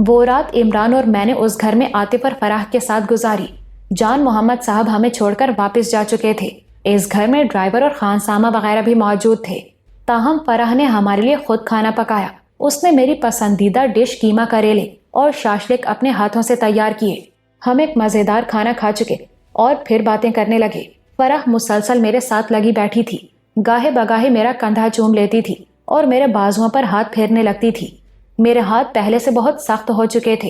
وہ رات عمران اور میں نے اس گھر میں عاطف اور فرح کے ساتھ گزاری۔ جان محمد صاحب ہمیں چھوڑ کر واپس جا چکے تھے۔ اس گھر میں ڈرائیور اور خانسامہ وغیرہ بھی موجود تھے۔ تاہم فرح نے ہمارے لیے خود کھانا پکایا۔ اس نے میری پسندیدہ ڈش قیمہ کریلے اور شاشلک اپنے ہاتھوں سے تیار کیے۔ ہم ایک مزیدار کھانا کھا چکے اور پھر باتیں کرنے لگے۔ فرح مسلسل میرے ساتھ لگی بیٹھی تھی، گاہے بگاہے میرا کندھا چوم لیتی تھی اور میرے بازوؤں پر ہاتھ پھیرنے لگتی تھی۔ میرے ہاتھ پہلے سے بہت سخت ہو چکے تھے۔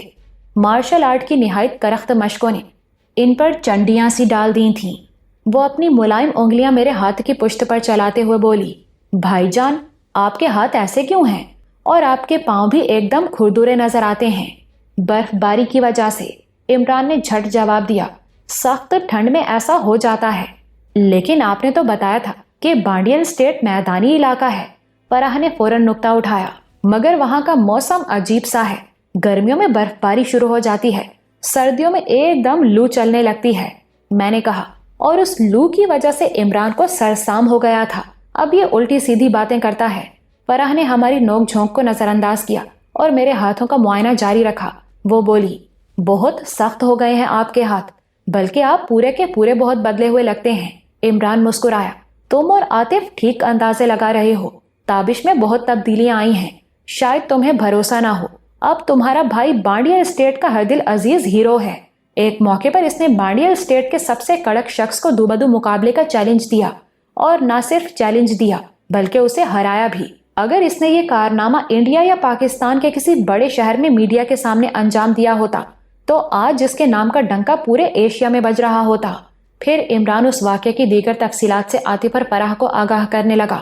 مارشل آرٹ کی نہایت کرخت مشقوں نے ان پر چنڈیاں سی ڈال دی تھیں۔ وہ اپنی ملائم انگلیاں میرے ہاتھ کی پشت پر چلاتے ہوئے بولی، بھائی جان، آپ کے ہاتھ ایسے کیوں ہیں؟ اور آپ کے پاؤں بھی ایک دم کھردرے نظر آتے ہیں۔ برف باری کی وجہ سے، عمران نے جھٹ جواب دیا۔ سخت ٹھنڈ میں ایسا ہو جاتا ہے۔ لیکن آپ نے تو بتایا تھا کہ بانڈیل اسٹیٹ میدانی علاقہ ہے۔ فرح نے فوراً نکتہ اٹھایا۔ مگر وہاں کا موسم عجیب سا ہے۔ گرمیوں میں برف باری شروع ہو جاتی ہے، سردیوں میں ایک دم لو چلنے لگتی ہے، میں نے کہا۔ اور اس لو کی وجہ سے عمران کو سرسام ہو گیا تھا۔ اب یہ الٹی سیدھی باتیں کرتا ہے۔ فرح نے ہماری نوک جھونک کو نظر انداز کیا اور میرے ہاتھوں کا معائنہ جاری رکھا۔ وہ بولی، بہت سخت ہو گئے ہیں آپ کے ہاتھ، بلکہ آپ پورے کے پورے بہت بدلے ہوئے لگتے ہیں۔ عمران مسکرایا۔ تم اور عاطف ٹھیک اندازے لگا رہے ہو۔ تابش میں بہت تبدیلیاں آئی ہیں، شاید تمہیں بھروسہ نہ ہو۔ اب تمہارا بھائی بانڈیل اسٹیٹ کا ہر دل عزیز ہیرو ہے۔ ایک موقع پر اس نے بانڈیل اسٹیٹ کے سب سے کڑک شخص کو دو بدو مقابلے کا چیلنج دیا، اور نہ صرف چیلنج دیا بلکہ اسے ہرایا بھی۔ اگر اس نے یہ کارنامہ انڈیا یا پاکستان کے کسی بڑے شہر میں میڈیا کے سامنے انجام دیا ہوتا تو آج اس کے نام کا ڈنکا پورے ایشیا میں بج رہا ہوتا۔ پھر عمران اس واقعے کی دیگر تفصیلات سے عاطف اور فرح کو آگاہ کرنے لگا۔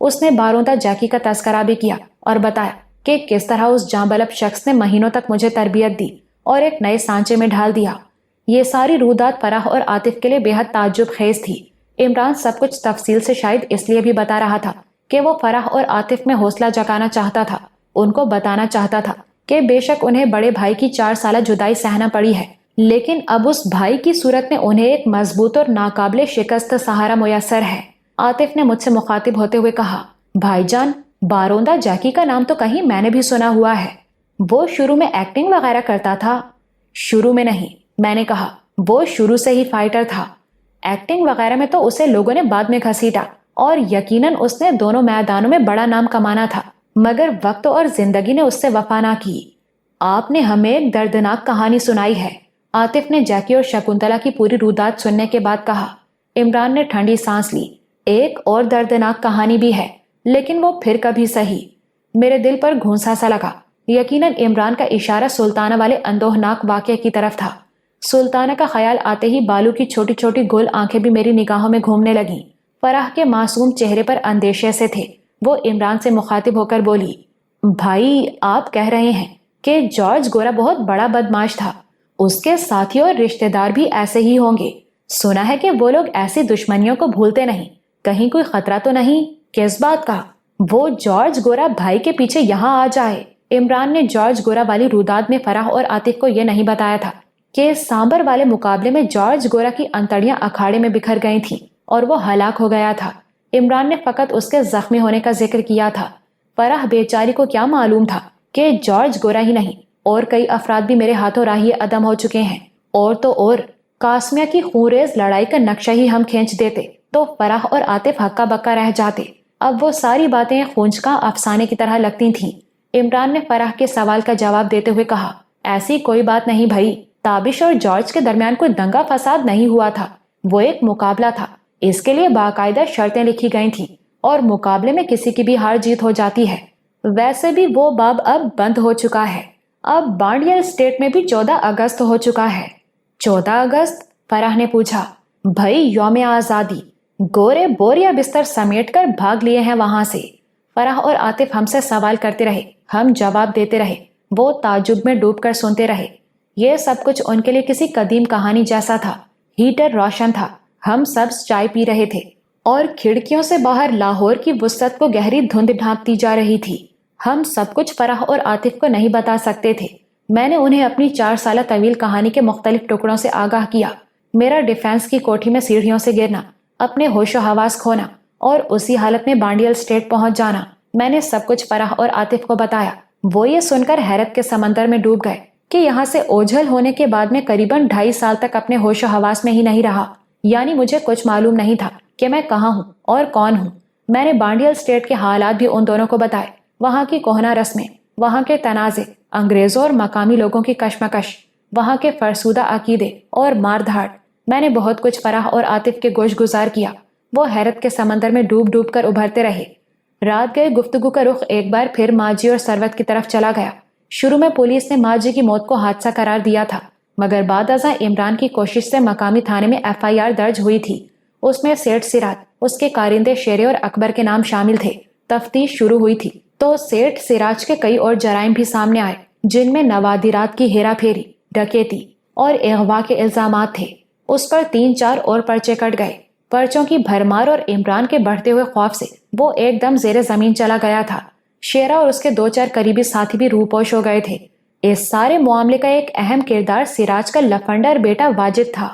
اس نے باروندہ جیکی کا تذکرہ بھی کیا اور بتایا کہ کس طرح اس جاں بلب شخص نے مہینوں تک مجھے تربیت دی اور ایک نئے سانچے میں ڈھال دیا۔ یہ ساری رویداد فرح اور عاطف کے لیے بے حد تعجب خیز تھی۔ عمران سب کچھ تفصیل سے شاید اس لیے بھی بتا رہا تھا کہ وہ فرح اور عاطف میں حوصلہ جگانا چاہتا تھا، ان کو بتانا چاہتا تھا کہ بے شک انہیں بڑے بھائی کی 4 سالہ جدائی سہنا پڑی ہے، لیکن اب اس بھائی کی صورت میں انہیں ایک مضبوط اور ناقابل شکست سہارا میسر ہے۔ عاطف نے مجھ سے مخاطب ہوتے ہوئے کہا، بھائی جان، باروندہ جیکی کا نام تو کہیں میں نے بھی سنا ہوا ہے۔ وہ شروع میں ایکٹنگ وغیرہ کرتا تھا؟ شروع میں نہیں، میں نے کہا، وہ شروع سے ہی فائٹر تھا۔ ایکٹنگ وغیرہ میں تو اسے لوگوں نے بعد میں گھسیٹا، اور یقیناً اس نے دونوں میدانوں میں بڑا نام کمانا تھا، مگر وقت اور زندگی نے اس سے وفا نہ کی۔ آپ نے ہمیں ایک دردناک کہانی سنائی ہے، عاطف نے جیکی اور شکنتلا کی پوری رویداد سننے کے بعد کہا۔ عمران نے ٹھنڈی سانس لی۔ ایک اور دردناک کہانی بھی ہے، لیکن وہ پھر کبھی سہی۔ میرے دل پر گھونسا سا لگا۔ یقیناً عمران کا اشارہ سلطانہ والے اندوہناک واقعے کی طرف تھا۔ سلطانہ کا خیال آتے ہی بالو کی چھوٹی چھوٹی گول آنکھیں بھی میری نگاہوں میں گھومنے لگیں۔ فرح کے معصوم چہرے پر اندیشے سے تھے۔ وہ عمران سے مخاطب ہو کر بولی، بھائی، آپ کہہ رہے ہیں کہ جارج گورا بہت بڑا بدماش تھا، اس کے ساتھی اور رشتہ دار بھی ایسے ہی ہوں گے؟ سنا ہے کہ وہ لوگ ایسی دشمنیوں کو بھولتے نہیں، کہیں کوئی خطرہ تو نہیں؟ کس بات کا؟ وہ جارج گورا بھائی کے پیچھے یہاں آ جائے۔ عمران نے جارج گورا والی رویداد میں فرح اور عاطف کو یہ نہیں بتایا تھا کہ سامبر والے مقابلے میں جارج گورا کی انتڑیاں اکھاڑے میں بکھر گئی تھیں اور وہ ہلاک ہو گیا تھا۔ عمران نے فقط اس کے زخمی ہونے کا ذکر کیا تھا۔ فرح بیچاری کو کیا معلوم تھا کہ جارج گورا ہی نہیں اور کئی افراد بھی میرے ہاتھوں راہی عدم ہو چکے ہیں۔ اور تو اور قاسمیہ کی خونریز لڑائی کا نقشہ ہی ہم کھینچ دیتے تو فرح اور عاطف ہکا بکا رہ جاتے۔ اب وہ ساری باتیں خونچکا افسانے کی طرح لگتی تھیں۔ عمران نے فرح کے سوال کا جواب دیتے ہوئے کہا، ایسی کوئی بات نہیں بھائی، تابش اور جارج کے درمیان کوئی دنگا فساد نہیں ہوا تھا، وہ ایک مقابلہ تھا، اس کے لیے باقاعدہ شرطیں لکھی گئی تھیں اور مقابلے میں کسی کی بھی ہار جیت ہو جاتی ہے۔ ویسے بھی وہ باب اب بند ہو چکا ہے۔ اب بانڈیل اسٹیٹ میں بھی 14 اگست ہو چکا ہے۔ 14 اگست؟ فرح نے پوچھا۔ بھائی، یوم آزادی۔ گورے بوریا بستر سمیٹ کر بھاگ لیے ہیں وہاں سے۔ فرح اور عاطف ہم سے سوال کرتے رہے، ہم جواب دیتے رہے۔ وہ تعجب میں ڈوب کر سنتے رہے۔ یہ سب کچھ ان کے لیے کسی قدیم کہانی جیسا تھا۔ ہیٹر روشن تھا، ہم سب چائے پی رہے تھے اور کھڑکیوں سے باہر لاہور کی وسعت کو گہری دھند ڈھانپتی جا رہی تھی۔ ہم سب کچھ فرح اور عاطف کو نہیں بتا سکتے تھے۔ میں نے انہیں اپنی 4 سالہ طویل کہانی کے مختلف ٹکڑوں سے آگاہ کیا۔ میرا ڈیفینس کی کوٹھی میں سیڑھیوں سے گرنا، اپنے ہوش و حواس کھونا اور اسی حالت میں بانڈیل اسٹیٹ پہنچ جانا، میں نے سب کچھ فرح اور عاطف کو بتایا۔ وہ یہ سن کر حیرت کے سمندر میں ڈوب گئے کہ یہاں سے اوجھل ہونے کے بعد میں قریباً 2.5 سال تک اپنے ہوش و حواس میں ہی نہیں رہا، یعنی مجھے کچھ معلوم نہیں تھا کہ میں کہاں ہوں اور کون ہوں۔ میں نے بانڈیل اسٹیٹ کے حالات بھی ان دونوں کو بتائے، وہاں کی کہنہ رسمیں، وہاں کے تنازع، انگریزوں اور مقامی لوگوں کی کشمکش، وہاں کے فرسودہ عقیدے اور مار دھاڑ۔ میں نے بہت کچھ فرح اور عاطف کے گوش گزار کیا۔ وہ حیرت کے سمندر میں ڈوب ڈوب کر ابھرتے رہے۔ رات گئے گفتگو کا رخ ایک بار پھر ماں جی اور ثروت کی طرف چلا گیا۔ شروع میں پولیس نے ماں جی کی موت کو حادثہ قرار دیا تھا، مگر بعد ازاں عمران کی کوشش سے مقامی تھانے میں FIR درج ہوئی تھی۔ اس میں سیٹھ سراج، اس کے کارندے شیرے اور اکبر کے نام شامل تھے۔ تفتیش شروع ہوئی تھی تو سیٹھ سراج کے کئی اور جرائم بھی سامنے آئے، جن میں نوادرات کی ہیرا پھیری، ڈکیتی اور اغوا کے الزامات تھے۔ اس پر 3-4 اور پرچے کٹ گئے۔ پرچوں کی بھرمار اور عمران کے بڑھتے ہوئے خوف سے وہ ایک دم زیر زمین چلا گیا تھا۔ شیرا اور اس کے 2-4 قریبی ساتھی بھی روپوش ہو گئے تھے۔ اس سارے معاملے کا ایک اہم کردار سراج کا لفنڈر بیٹا واجد تھا۔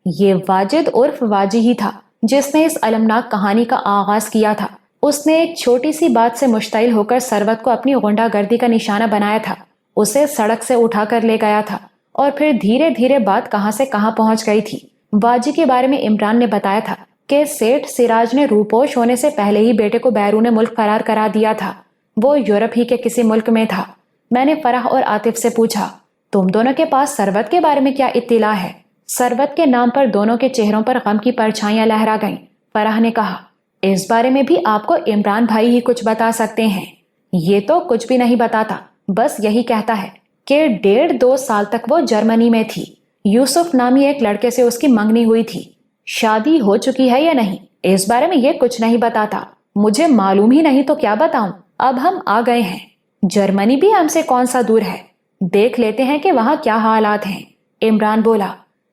یہ واجد عرف واجی ہی تھا جس نے اس المناک کہانی کا آغاز کیا تھا۔ اس نے ایک چھوٹی سی بات سے مشتعل ہو کر ثروت کو اپنی غنڈہ گردی کا نشانہ بنایا تھا، اسے سڑک سے اٹھا کر لے گیا تھا، اور پھر دھیرے دھیرے بات کہاں سے کہاں پہنچ گئی تھی۔ واجی کے بارے میں عمران نے بتایا تھا کہ سیٹھ سراج نے روپوش ہونے سے پہلے ہی بیٹے کو بیرون ملک فرار کرا دیا تھا، وہ یورپ ہی کے کسی ملک میں تھا۔ میں نے فرح اور عاطف سے پوچھا، تم دونوں کے پاس ثروت کے بارے میں کیا اطلاع ہے؟ ثروت کے نام پر دونوں کے چہروں پر غم کی پرچھائیاں لہرا گئیں۔ فرح نے کہا، اس بارے میں بھی آپ کو عمران بھائی ہی کچھ بتا سکتے ہیں۔ یہ تو کچھ بھی نہیں بتاتا، بس یہی کہتا ہے کہ 1.5-2 سال تک وہ جرمنی میں تھی۔ یوسف نامی ایک لڑکے سے اس کی منگنی ہوئی تھی، شادی ہو چکی ہے یا نہیں اس بارے میں یہ کچھ نہیں بتاتا۔ مجھے معلوم ہی نہیں تو کیا بتاؤں، اب ہم آ گئے ہیں۔ جرمنی بھی ہم سے کون سا دور ہے، دیکھ لیتے ہیں کہ وہاں کیا حالات ہیں۔ عمران بولا،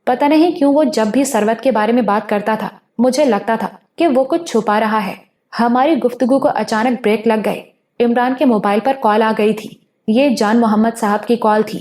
پتہ نہیں کیوں وہ جب بھی ثروت کے بارے میں بات کرتا تھا مجھے لگتا تھا کہ وہ کچھ چھپا رہا ہے۔ ہماری گفتگو کو اچانک بریک لگ گئے۔ عمران کے موبائل پر کال آ گئی تھی۔ یہ جان محمد صاحب کی کال تھی۔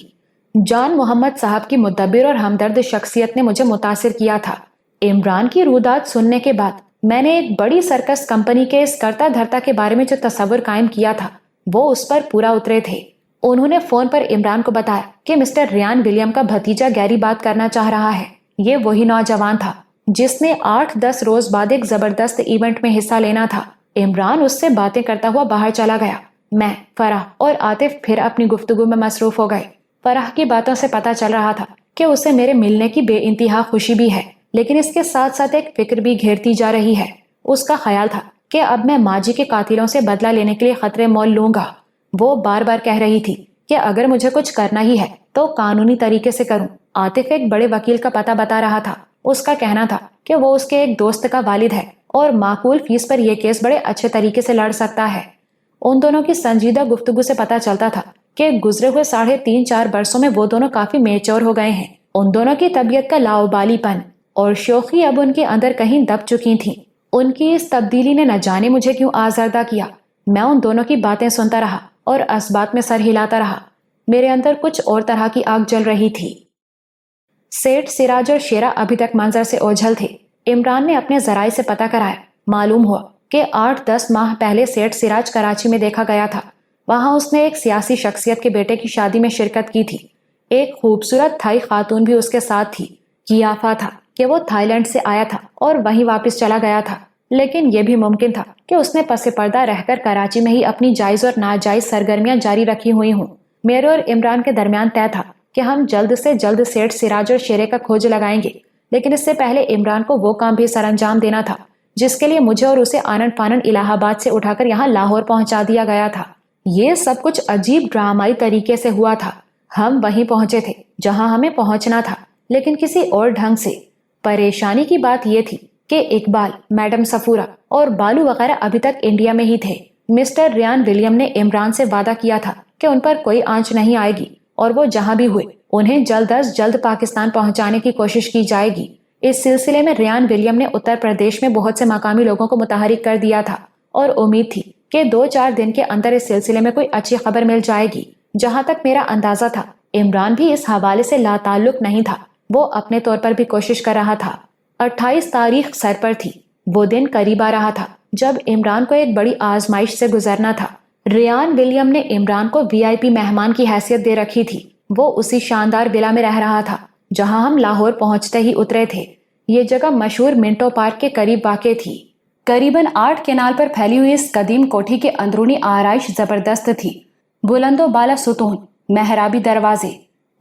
جان محمد صاحب کی مدبر اور ہمدرد شخصیت نے مجھے متاثر کیا تھا۔ عمران کی رودات سننے کے بعد میں نے ایک بڑی سرکس کمپنی کے اس کرتا دھرتا کے بارے میں جو تصور قائم کیا تھا وہ اس پر پورا اترے تھے۔ انہوں نے فون پر عمران کو بتایا کہ مسٹر ریان ولیم کا بھتیجا گیری بات کرنا چاہ رہا ہے۔ یہ وہی نوجوان تھا جس نے 8-10 روز بعد ایک زبردست ایونٹ میں حصہ لینا تھا۔ عمران اس سے باتیں کرتا ہوا باہر چلا گیا۔ میں، فرح اور عاطف پھر اپنی گفتگو میں مصروف ہو گئے۔ فرح کی باتوں سے پتہ چل رہا تھا کہ اسے میرے ملنے کی بے انتہا خوشی بھی ہے، لیکن اس کے ساتھ ساتھ ایک فکر بھی گھیرتی جا رہی ہے۔ اس کا خیال تھا کہ اب میں ماں جی کے قاتلوں سے بدلہ لینے کے لیے خطرے مول لوں گا۔ وہ بار بار کہہ رہی تھی کہ اگر مجھے کچھ کرنا ہی ہے تو قانونی طریقے سے کروں۔ عاطف ایک بڑے وکیل کا پتہ بتا رہا تھا۔ اس کا کہنا تھا کہ وہ اس کے ایک دوست کا والد ہے اور معقول فیس پر یہ کیس بڑے اچھے طریقے سے لڑ سکتا ہے۔ ان دونوں کی سنجیدہ گفتگو سے پتہ چلتا تھا کہ گزرے ہوئے 3.5-4 برسوں میں وہ دونوں کافی میچور ہو گئے ہیں۔ ان دونوں کی طبیعت کا لاؤبالی پن اور شوخی اب ان کے اندر کہیں دب چکی تھیں۔ ان کی اس تبدیلی نے نہ جانے مجھے کیوں آزردہ کیا۔ میں ان دونوں کی باتیں سنتا رہا اور اسبات میں سر ہلاتا رہا۔ میرے اندر کچھ اور طرح کی آگ جل رہی تھی۔ سیٹھ سراج اور شیرا ابھی تک منظر سے اوجھل تھے۔ عمران نے اپنے ذرائع سے پتہ کرایا، معلوم ہوا کہ 8-10 ماہ پہلے سیٹھ سراج کراچی میں دیکھا گیا تھا۔ وہاں اس نے ایک سیاسی شخصیت کے بیٹے کی شادی میں شرکت کی تھی۔ ایک خوبصورت تھائی خاتون بھی اس کے ساتھ تھی۔ قیافہ تھا کہ وہ تھائی لینڈ سے آیا تھا اور وہیں واپس چلا گیا تھا، لیکن یہ بھی ممکن تھا کہ اس نے پس پردہ رہ کر کراچی میں ہی اپنی جائز اور ناجائز سرگرمیاں جاری رکھی ہوئی ہوں۔ میرے اور عمران کے درمیان طے تھا کہ ہم جلد سے جلد سیٹھ سراج اور شیرے کا کھوج لگائیں گے، لیکن اس سے پہلے عمران کو وہ کام بھی سر انجام دینا تھا جس کے لیے مجھے اور اسے آنن فانن الہ آباد سے اٹھا کر یہاں لاہور پہنچا دیا گیا تھا۔ یہ سب کچھ عجیب ڈرامائی طریقے سے ہوا تھا۔ ہم وہیں پہنچے تھے جہاں ہمیں پہنچنا تھا، لیکن کسی اور ڈھنگ سے۔ پریشانی کی بات یہ تھی کہ اقبال، میڈم صفورہ اور بالو وغیرہ ابھی تک انڈیا میں ہی تھے۔ مسٹر ریان ولیم نے عمران سے وعدہ کیا تھا کہ ان پر کوئی آنچ نہیں آئے گی اور وہ جہاں بھی ہوئے انہیں جلد از جلد پاکستان پہنچانے کی کوشش کی جائے گی۔ اس سلسلے میں ریان ولیم نے اتر پردیش میں بہت سے مقامی لوگوں کو متحرک کر دیا تھا اور امید تھی کہ 2-4 دن کے اندر اس سلسلے میں کوئی اچھی خبر مل جائے گی۔ جہاں تک میرا اندازہ تھا عمران بھی اس حوالے سے لا تعلق نہیں تھا، وہ اپنے طور پر بھی کوشش کر رہا تھا۔ 28 تاریخ سر پر تھی۔ وہ دن قریب آ رہا تھا جب عمران کو ایک بڑی آزمائش سے گزرنا تھا۔ ریان ولیم نے عمران کو VIP مہمان کی حیثیت دے رکھی تھی۔ وہ اسی شاندار ولا میں رہ رہا تھا جہاں ہم لاہور پہنچتے ہی اترے تھے۔ یہ جگہ مشہور منٹو پارک کے قریب واقع تھی۔ قریباً 8 کنال پر پھیلی ہوئی اس قدیم کوٹھی کی اندرونی آرائش زبردست تھی۔ بلند و بالا ستون، محرابی دروازے،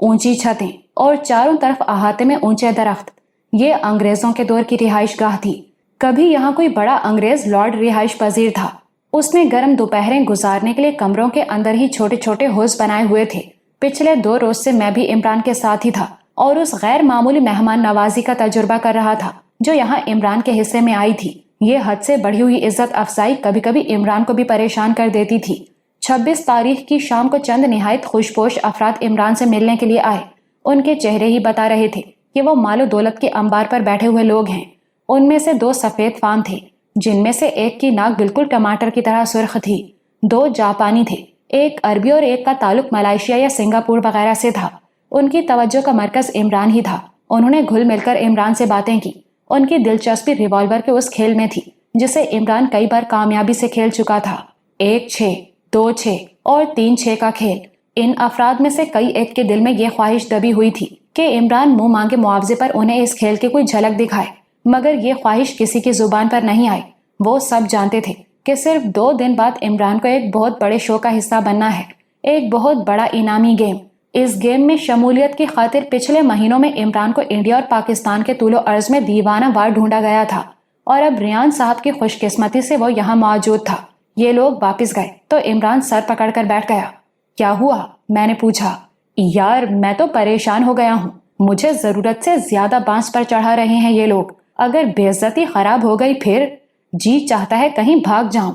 اونچی چھتیں اور چاروں طرف احاطے میں اونچے درخت۔ یہ انگریزوں کے دور کی رہائش گاہ تھی۔ کبھی یہاں کوئی بڑا انگریز لارڈ رہائش پذیر تھا۔ اس نے گرم دوپہریں گزارنے کے لیے کمروں کے اندر ہی چھوٹے چھوٹے حوض بنائے ہوئے تھے۔ پچھلے 2 روز سے میں بھی عمران کے ساتھ ہی تھا اور اس غیر معمولی مہمان نوازی کا تجربہ کر رہا تھا جو یہاں عمران کے حصے میں آئی تھی۔ یہ حد سے بڑھی ہوئی عزت افزائی کبھی کبھی عمران کو بھی پریشان کر دیتی تھی۔ 26 تاریخ کی شام کو چند نہایت خوشپوش افراد عمران سے ملنے کے لیے آئے۔ ان کے چہرے ہی بتا رہے تھے کہ وہ مال و دولت کے انبار پر بیٹھے ہوئے لوگ ہیں۔ ان میں سے 2 سفید فام تھے جن میں سے ایک کی ناک بالکل ٹماٹر کی طرح سرخ تھی۔ 2 جاپانی تھے، ایک عربی اور ایک کا تعلق ملائیشیا یا سنگاپور وغیرہ سے تھا۔ ان کی توجہ کا مرکز عمران ہی تھا۔ انہوں نے گھل مل کر عمران سے باتیں کی۔ ان کی دلچسپی ریوالور کے اس کھیل میں تھی جسے عمران کئی بار کامیابی سے کھیل چکا تھا۔ 1 6، 2 6 اور 3 6 کا کھیل۔ ان افراد میں سے کئی ایک کے دل میں یہ خواہش دبی ہوئی تھی کہ عمران منہ مانگے معاوضے پر انہیں اس کھیل کی کوئی جھلک دکھائے، مگر یہ خواہش کسی کی زبان پر نہیں آئی۔ وہ سب جانتے تھے کہ صرف 2 دن بعد عمران کو ایک بہت بڑے شو کا حصہ بننا ہے، ایک بہت بڑا انعامی گیم۔ اس گیم میں شمولیت کی خاطر پچھلے مہینوں میں عمران کو انڈیا اور پاکستان کے طول و عرض میں دیوانہ وار ڈھونڈا گیا تھا، اور اب ریان صاحب کی خوش قسمتی سے وہ یہاں موجود تھا۔ یہ لوگ واپس گئے تو عمران سر پکڑ کر بیٹھ گیا۔ کیا ہوا؟ میں نے پوچھا۔ یار میں تو پریشان ہو گیا ہوں، مجھے ضرورت سے زیادہ بانس پر چڑھا رہے ہیں یہ لوگ۔ اگر بے عزتی خراب ہو گئی پھر؟ جی چاہتا ہے کہیں بھاگ جاؤں۔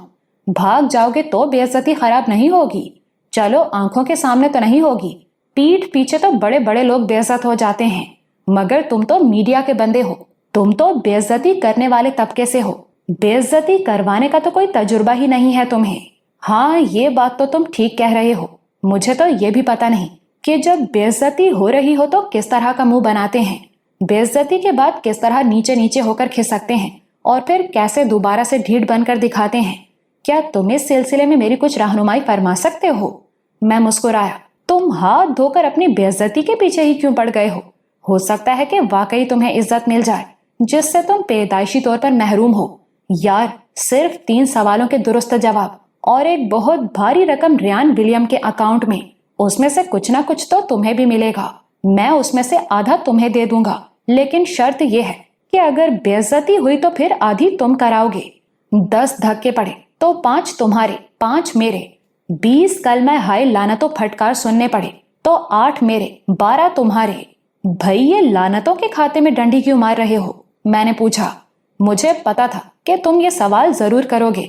بھاگ جاؤ گے تو بے عزتی خراب نہیں ہوگی، چلو آنکھوں کے سامنے تو نہیں ہوگی۔ پیٹھ پیچھے تو بڑے بڑے لوگ بے عزت ہو جاتے ہیں، مگر تم تو میڈیا کے بندے ہو، تم تو بے عزتی کرنے والے طبقے سے ہو، بے عزتی کروانے کا تو کوئی تجربہ ہی نہیں ہے تمہیں۔ ہاں یہ بات تو تم ٹھیک کہہ رہے ہو، مجھے تو یہ بھی پتا نہیں کہ جب بے عزتی ہو رہی ہو تو کس طرح کا منہ بناتے ہیں، بے عزتی کے بعد کس طرح نیچے نیچے ہو کر کھسکتے ہیں، اور پھر کیسے دوبارہ سے ڈھیٹ بن کر دکھاتے ہیں۔ کیا تم اس سلسلے میں میری کچھ رہنمائی فرما سکتے ہو؟ میں مسکرایا۔ تم ہاتھ دھو کر اپنی بے عزتی کے پیچھے ہی کیوں پڑ گئے ہو سکتا ہے کہ واقعی تمہیں عزت مل جائے جس سے تم پیدائشی طور پر محروم ہو۔ یار صرف 3 سوالوں کے درست جواب اور ایک بہت بھاری رقم ریان ولیم کے اکاؤنٹ میں، اس میں سے کچھ نہ کچھ تو تمہیں بھی ملے گا، میں اس میں سے آدھا تمہیں دے دوں گا، لیکن شرط یہ ہے کہ اگر بے عزتی ہوئی تو پھر آدھی تم کراؤ گے۔ 10 دھکے پڑے تو 5 تمہارے 5 میرے، 20 کلمہ ہائے لعنت و پھٹکار سننے پڑے تو 8 میرے 12 تمہارے۔ بھئی یہ لعنتوں کے کھاتے میں ڈنڈی کیوں مار رہے ہو؟ میں نے پوچھا۔ مجھے پتا تھا کہ تم یہ سوال ضرور کرو گے،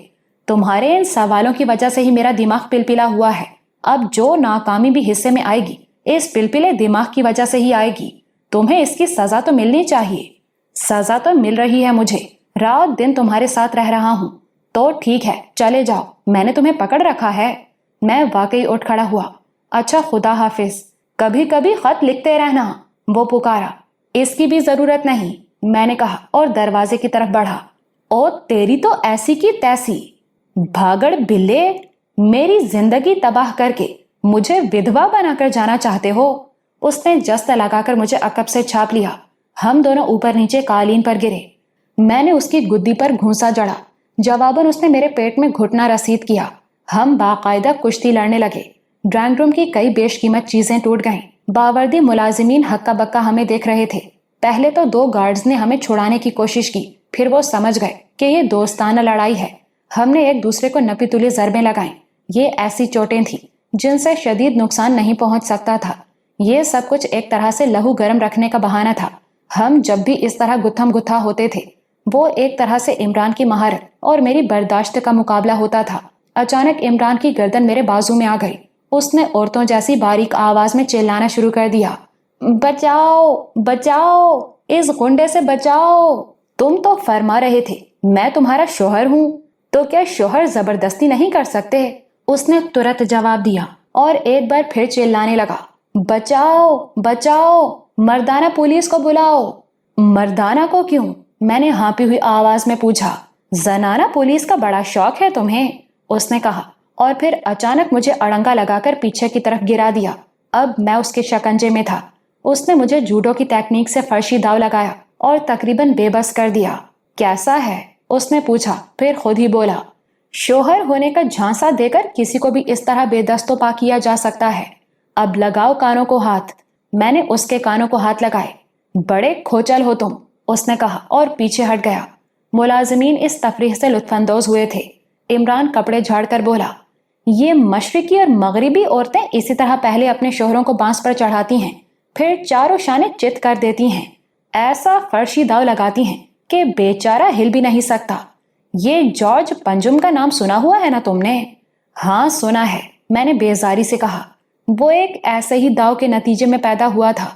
تمہارے ان سوالوں کی وجہ سے ہی میرا دماغ پلپلا ہوا ہے۔ اب جو ناکامی بھی حصے میں آئے گی اس پلپلے دماغ کی وجہ سے ہی آئے گی، تمہیں اس کی سزا تو ملنی چاہیے۔ سزا تو مل رہی ہے مجھے، رات دن تمہارے ساتھ رہ رہا ہوں، تو ٹھیک ہے چلے جاؤ، میں نے تمہیں پکڑ رکھا ہے۔ میں واقعی اٹھ کھڑا ہوا۔ اچھا خدا حافظ، کبھی کبھی خط لکھتے رہنا، وہ پکارا۔ اس کی بھی ضرورت نہیں، میں نے کہا اور دروازے کی طرف بڑھا۔ او تیری تو ایسی کی تیسی، بھاگڑ بلے، میری زندگی تباہ کر کے مجھے ودھوا بنا کر جانا چاہتے ہو؟ اس نے جست لگا کر مجھے عقب سے چھاپ لیا۔ ہم دونوں اوپر نیچے قالین پر گرے۔ میں نے اس کی گدی پر گھونسا جڑا، جواباً اس نے میرے پیٹ میں گھٹنا رسید کیا۔ ہم باقاعدہ کشتی لڑنے لگے۔ ڈرائنگ روم کی کئی بیش قیمت چیزیں ٹوٹ گئیں۔ باوردی ملازمین ہکا بکا ہمیں دیکھ رہے تھے۔ پہلے تو 2 گارڈز نے ہمیں چھڑانے کی کوشش کی، پھر وہ سمجھ گئے کہ یہ دوستانہ لڑائی ہے۔ ہم نے ایک دوسرے کو نپی تلی ضربیں لگائیں۔ یہ ایسی چوٹیں تھیں جن سے شدید نقصان نہیں پہنچ سکتا تھا۔ یہ سب کچھ ایک طرح سے لہو گرم رکھنے کا بہانہ تھا۔ ہم جب بھی اس طرح گتھم گتھا ہوتے تھے، وہ ایک طرح سے عمران کی مہارت اور میری برداشت کا مقابلہ ہوتا تھا۔ اچانک عمران کی گردن میرے بازو میں آ گئی۔ اس نے عورتوں جیسی باریک آواز میں چلانا شروع کر دیا، بچاؤ بچاؤ، اس گنڈے سے بچاؤ۔ تم تو فرما رہے تھے میں تمہارا شوہر ہوں، تو کیا شوہر زبردستی نہیں کر سکتے؟ اس نے ترنت جواب دیا اور ایک بار پھر چلانے لگا، بچاؤ بچاؤ، مردانہ پولیس کو بلاؤ۔ مردانہ کو کیوں؟ میں نے ہانپی ہوئی آواز میں پوچھا۔ زنانہ پولیس کا بڑا شوق ہے تمہیں؟ اس نے کہا اور پھر اچانک مجھے اڑنگا لگا کر پیچھے کی طرف گرا دیا۔ اب میں اس کے شکنجے میں تھا۔ اس نے مجھے جوڈو کی تکنیک سے فرشی داؤ لگایا اور تقریباً بے بس کر دیا۔ کیسا ہے؟ اس نے پوچھا، پھر خود ہی بولا، شوہر ہونے کا جھانسا دے کر کسی کو بھی اس طرح بے دست و پا کیا جا سکتا ہے۔ اب لگاؤ کانوں کو ہاتھ۔ میں نے اس کے کانوں کو ہاتھ لگائے۔ بڑے کھوچل ہو تم، اس نے کہا اور پیچھے ہٹ گیا۔ ملازمین اس تفریح سے لطف اندوز ہوئے تھے۔ عمران کپڑے جھاڑ کر بولا، یہ مشرقی اور مغربی عورتیں اسی طرح پہلے اپنے شوہروں کو بانس پر چڑھاتی ہیں، پھر چاروں شانے چت کر دیتی ہیں، ایسا فرشی داؤ لگاتی ہیں کہ بیچارہ ہل بھی نہیں سکتا۔ یہ جارج پنجم کا نام سنا ہوا ہے نا تم نے؟ ہاں سنا ہے، میں نے بیزاری سے کہا۔ وہ ایک ایسے ہی داؤ کے نتیجے میں پیدا ہوا تھا۔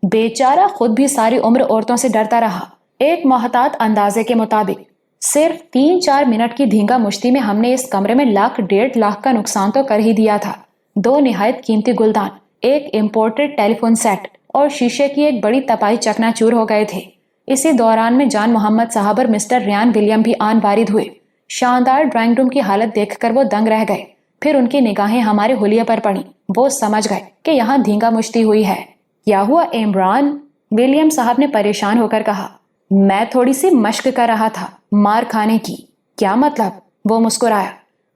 بیچارہ خود بھی ساری عمر عورتوں سے ڈرتا رہا۔ ایک محتاط اندازے کے مطابق صرف 3-4 منٹ کی دھینگا مشتی میں ہم نے اس کمرے میں 1,00,000-1,50,000 کا نقصان تو کر ہی دیا تھا۔ 2 نہایت قیمتی گلدان، ایک امپورٹڈ ٹیلی فون سیٹ اور شیشے کی ایک بڑی تپائی چکنا چور ہو گئے تھے۔ اسی دوران میں جان محمد صاحب اور مسٹر ریان ولیم بھی آن وارد ہوئے۔ شاندار ڈرائنگ روم کی حالت دیکھ کر وہ دنگ رہ گئے۔ پھر ان کی نگاہیں ہمارے حلیے پر پڑیں۔ وہ سمجھ گئے کہ یہاں دھینگا مشتی ہوئی ہے۔ کیا ہوا عمران؟ ولیم صاحب نے پریشان ہو کر کہا۔ میں تھوڑی سی مشق کر رہا تھا، مار کھانے کی۔ کیا مطلب؟ وہ مسکرایا۔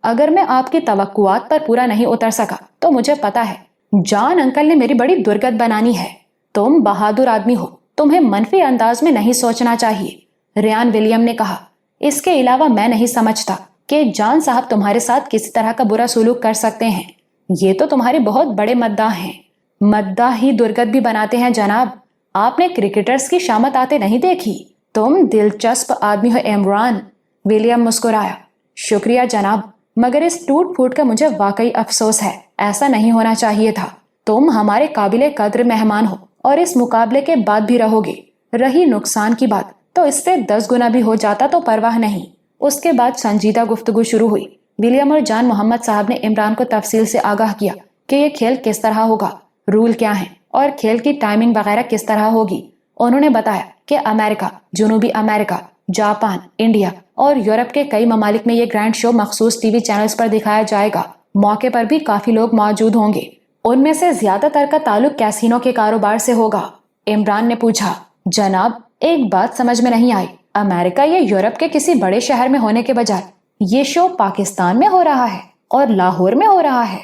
اگر میں آپ کی توقعات پر پورا نہیں اتر سکا تو مجھے پتا ہے جان انکل نے میری بڑی درگت بنانی ہے۔ تم بہادر آدمی ہو، تمہیں منفی انداز میں نہیں سوچنا چاہیے، ریان ولیم نے کہا۔ اس کے علاوہ میں نہیں سمجھتا کہ جان صاحب تمہارے ساتھ کسی طرح کا برا سلوک کر سکتے ہیں۔ یہ تو تمہارے بہت بڑے مداح ہیں۔ مداح ہی درگت بھی بناتے ہیں جناب۔ آپ نے کرکٹرز کی شامت آتے نہیں دیکھی؟ تم دلچسپ آدمی ہو عمران، ولیم مسکرایا۔ شکریہ جناب، مگر اس ٹوٹ پھوٹ کا مجھے واقعی افسوس ہے، ایسا نہیں ہونا چاہیے تھا۔ تم ہمارے قابل قدر مہمان ہو اور اس مقابلے کے بعد بھی رہو گے۔ رہی نقصان کی بات تو اس سے 10 گنا بھی ہو جاتا تو پرواہ نہیں۔ اس کے بعد سنجیدہ گفتگو شروع ہوئی۔ ولیم اور جان محمد صاحب نے عمران کو تفصیل سے آگاہ کیا کہ یہ کھیل کس طرح ہوگا، رول کیا ہیں اور کھیل کی ٹائمنگ وغیرہ کس طرح ہوگی۔ انہوں نے بتایا کہ امریکہ، جنوبی امریکہ، جاپان، انڈیا اور یورپ کے کئی ممالک میں یہ گرینڈ شو مخصوص ٹی وی چینلز پر دکھایا جائے گا۔ موقع پر بھی کافی لوگ موجود ہوں گے۔ ان میں سے زیادہ تر کا تعلق کیسینو کے کاروبار سے ہوگا۔ عمران نے پوچھا، جناب ایک بات سمجھ میں نہیں آئی، امریکہ یا یورپ کے کسی بڑے شہر میں ہونے کے بجائے یہ شو پاکستان میں ہو رہا ہے اور لاہور میں ہو رہا ہے؟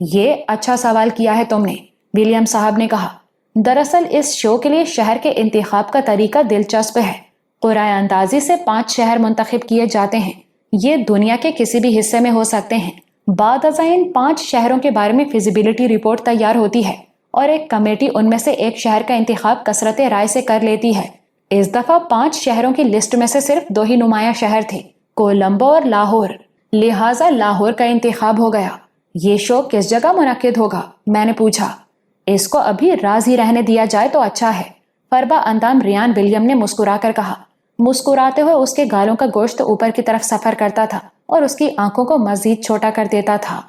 یہ اچھا سوال کیا ہے تم نے، ولیم صاحب نے کہا۔ دراصل اس شو کے لیے شہر کے انتخاب کا طریقہ دلچسپ ہے۔ قرعہ اندازی سے 5 شہر منتخب کیے جاتے ہیں۔ یہ دنیا کے کسی بھی حصے میں ہو سکتے ہیں۔ بعد ازاں ان 5 شہروں کے بارے میں فیزیبلٹی رپورٹ تیار ہوتی ہے اور ایک کمیٹی ان میں سے ایک شہر کا انتخاب کثرت رائے سے کر لیتی ہے۔ اس دفعہ 5 شہروں کی لسٹ میں سے صرف 2 ہی نمایاں شہر تھے، کولمبو اور لاہور، لہٰذا لاہور کا انتخاب ہو گیا۔ یہ شو کس جگہ منعقد ہوگا؟ میں نے پوچھا۔ اس کو ابھی راز ہی رہنے دیا جائے تو اچھا ہے، فربا اندام ریان ولیم نے مسکرا کر کہا۔ مسکراتے ہوئے اس کے گالوں کا گوشت اوپر کی طرف سفر کرتا تھا اور اس کی آنکھوں کو مزید چھوٹا کر دیتا تھا۔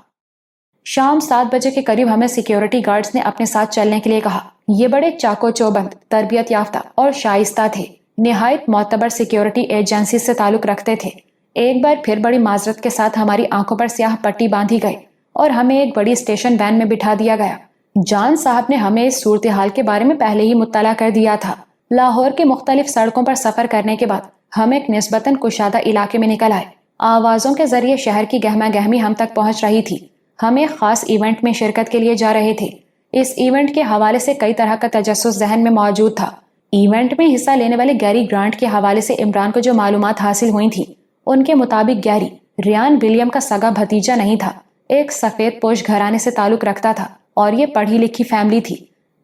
شام 7 بجے کے قریب ہمیں سیکیورٹی گارڈز نے اپنے ساتھ چلنے کے لیے کہا۔ یہ بڑے چاقو چوبند، تربیت یافتہ اور شائستہ تھے، نہایت معتبر سیکیورٹی ایجنسی سے تعلق رکھتے تھے۔ ایک بار پھر بڑی معذرت کے ساتھ ہماری آنکھوں پر سیاہ پٹی باندھی گئی اور ہمیں ایک بڑی اسٹیشن وین میں بٹھا دیا گیا۔ جان صاحب نے ہمیں اس صورتحال کے بارے میں پہلے ہی مطلع کر دیا تھا۔ لاہور کے مختلف سڑکوں پر سفر کرنے کے بعد ہم ایک نسبتاً کشادہ علاقے میں نکل آئے۔ آوازوں کے ذریعے شہر کی گہما گہمی ہم تک پہنچ رہی تھی۔ ہم ایک خاص ایونٹ میں شرکت کے لیے جا رہے تھے۔ اس ایونٹ کے حوالے سے کئی طرح کا تجسس ذہن میں موجود تھا۔ ایونٹ میں حصہ لینے والے گیری گرانٹ کے حوالے سے عمران کو جو معلومات حاصل ہوئی تھیں، ان کے مطابق گیری ریان ولیم کا سگا بھتیجا نہیں تھا، ایک سفید پوش گھرانے سے تعلق رکھتا تھا اور یہ پڑھی لکھی فیملی تھی۔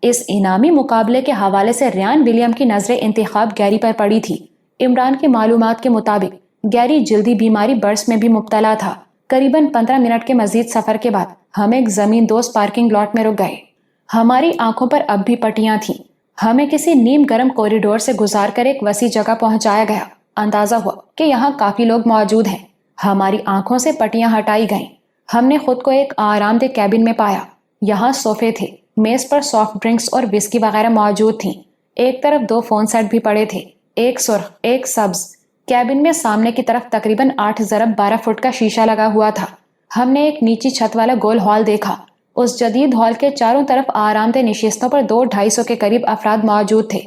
اس انعامی مقابلے کے حوالے سے ریان ولیم کی نظر انتخاب گیری پر پڑی تھی۔ عمران کی معلومات کے مطابق گیری جلدی بیماری برس میں بھی مبتلا تھا۔ قریباً 15 منٹ کے مزید سفر کے بعد ہم ایک زمین دوست پارکنگ لاٹ میں رک گئے۔ ہماری آنکھوں پر اب بھی پٹیاں تھیں۔ ہمیں کسی نیم گرم کوریڈور سے گزار کر ایک وسیع جگہ پہنچایا گیا۔ اندازہ ہوا کہ یہاں کافی لوگ موجود ہیں۔ ہماری آنکھوں سے پٹیاں ہٹائی گئیں۔ ہم نے خود کو ایک آرام دہ کیبن میں پایا۔ یہاں صوفے تھے، میز پر سافٹ ڈرنکس اور وسکی وغیرہ موجود تھیں۔ ایک طرف 2 فون سیٹ بھی پڑے تھے، ایک سرخ ایک سبز۔ کیبن میں سامنے کی طرف تقریباً 8 ضرب 12 فٹ کا شیشہ لگا ہوا تھا۔ ہم نے ایک نیچی چھت والا گول ہال دیکھا۔ اس جدید ہال کے چاروں طرف آرام دہ نشستوں پر 200-250 کے قریب افراد موجود تھے۔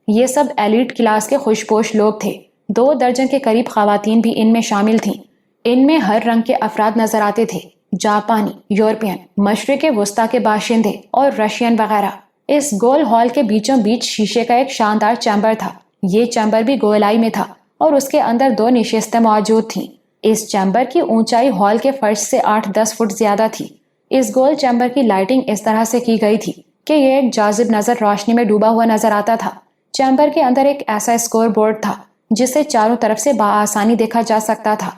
یہ سب ایلیٹ کلاس کے خوشپوش لوگ تھے۔ 2 درجن کے قریب خواتین بھی ان میں شامل تھیں۔ ان میں ہر رنگ کے افراد نظر آتے تھے، جاپانی، یورپین، مشرق وسطیٰ کے باشندے اور رشین وغیرہ۔ اس گول ہال کے بیچوں بیچ شیشے کا ایک شاندار چیمبر تھا۔ یہ چیمبر بھی گولائی میں تھا اور اس کے اندر 2 نشستیں موجود تھیں۔ اس چیمبر کی اونچائی ہال کے فرش سے 8-10 فٹ زیادہ تھی۔ اس گول چیمبر کی لائٹنگ اس طرح سے کی گئی تھی کہ یہ ایک جاذب نظر روشنی میں ڈوبا ہوا نظر آتا تھا۔ چیمبر کے اندر ایک ایسا اسکور بورڈ تھا جسے چاروں طرف سے بآسانی دیکھا جا سکتا تھا۔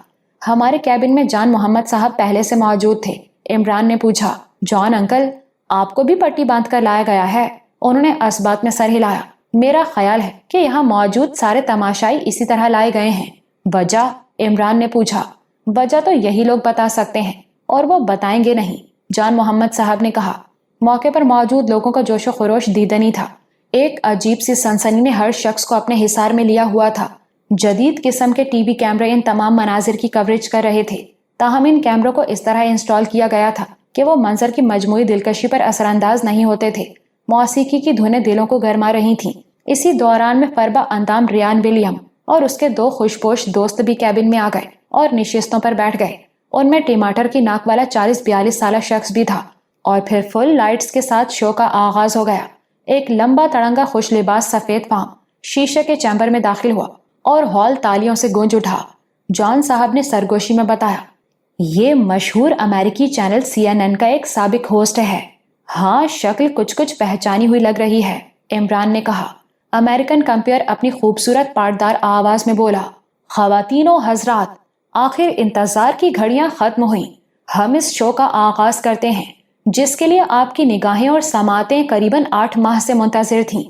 ہمارے کیبن میں جان محمد صاحب پہلے سے موجود تھے۔ عمران نے پوچھا، جان انکل، آپ کو بھی پٹی باندھ کر لایا گیا ہے؟ انہوں نے اسبات میں سر ہلایا۔ میرا خیال ہے کہ یہاں موجود سارے تماشائی اسی طرح لائے گئے ہیں۔ وجہ؟ عمران نے پوچھا۔ وجہ تو یہی لوگ بتا سکتے ہیں، اور وہ بتائیں گے نہیں، جان محمد صاحب نے کہا۔ موقع پر موجود لوگوں کا جوش و خروش دیدنی تھا۔ ایک عجیب سی سنسنی نے ہر شخص کو اپنے حصار میں لیا ہوا تھا۔ جدید قسم کے ٹی وی کیمرے ان تمام مناظر کی کوریج کر رہے تھے، تاہم ان کیمروں کو اس طرح انسٹال کیا گیا تھا کہ وہ منظر کی مجموعی دلکشی پر اثر انداز نہیں ہوتے تھے۔ موسیقی کی دھنیں دلوں کو گرما رہی تھیں۔ اسی دوران میں فربا اندام ریان ولیم اور اس کے 2 خوشپوش دوست بھی کیبن میں آ گئے اور نشستوں پر بیٹھ گئے۔ ان میں ٹماٹر کی ناک والا 40-42 سالہ شخص بھی تھا۔ اور پھر فل لائٹس کے ساتھ شو کا آغاز ہو گیا۔ ایک لمبا تڑنگا خوش لباس سفید فام شیشے کے چیمبر میں داخل ہوا اور ہال تالیوں سے گونج اٹھا۔ جان صاحب نے سرگوشی میں بتایا، یہ مشہور امریکی چینل CNN کا ایک سابق ہوسٹ ہے۔ ہاں، شکل کچھ پہچانی ہوئی لگ رہی ہے، عمران نے کہا۔ امریکن کمپیئر اپنی خوبصورت پارٹدار آواز میں بولا، خواتین و حضرات، آخر انتظار کی گھڑیاں ختم ہوئیں۔ ہم اس شو کا آغاز کرتے ہیں جس کے لیے آپ کی نگاہیں اور سماعتیں قریباً 8 ماہ سے منتظر تھیں۔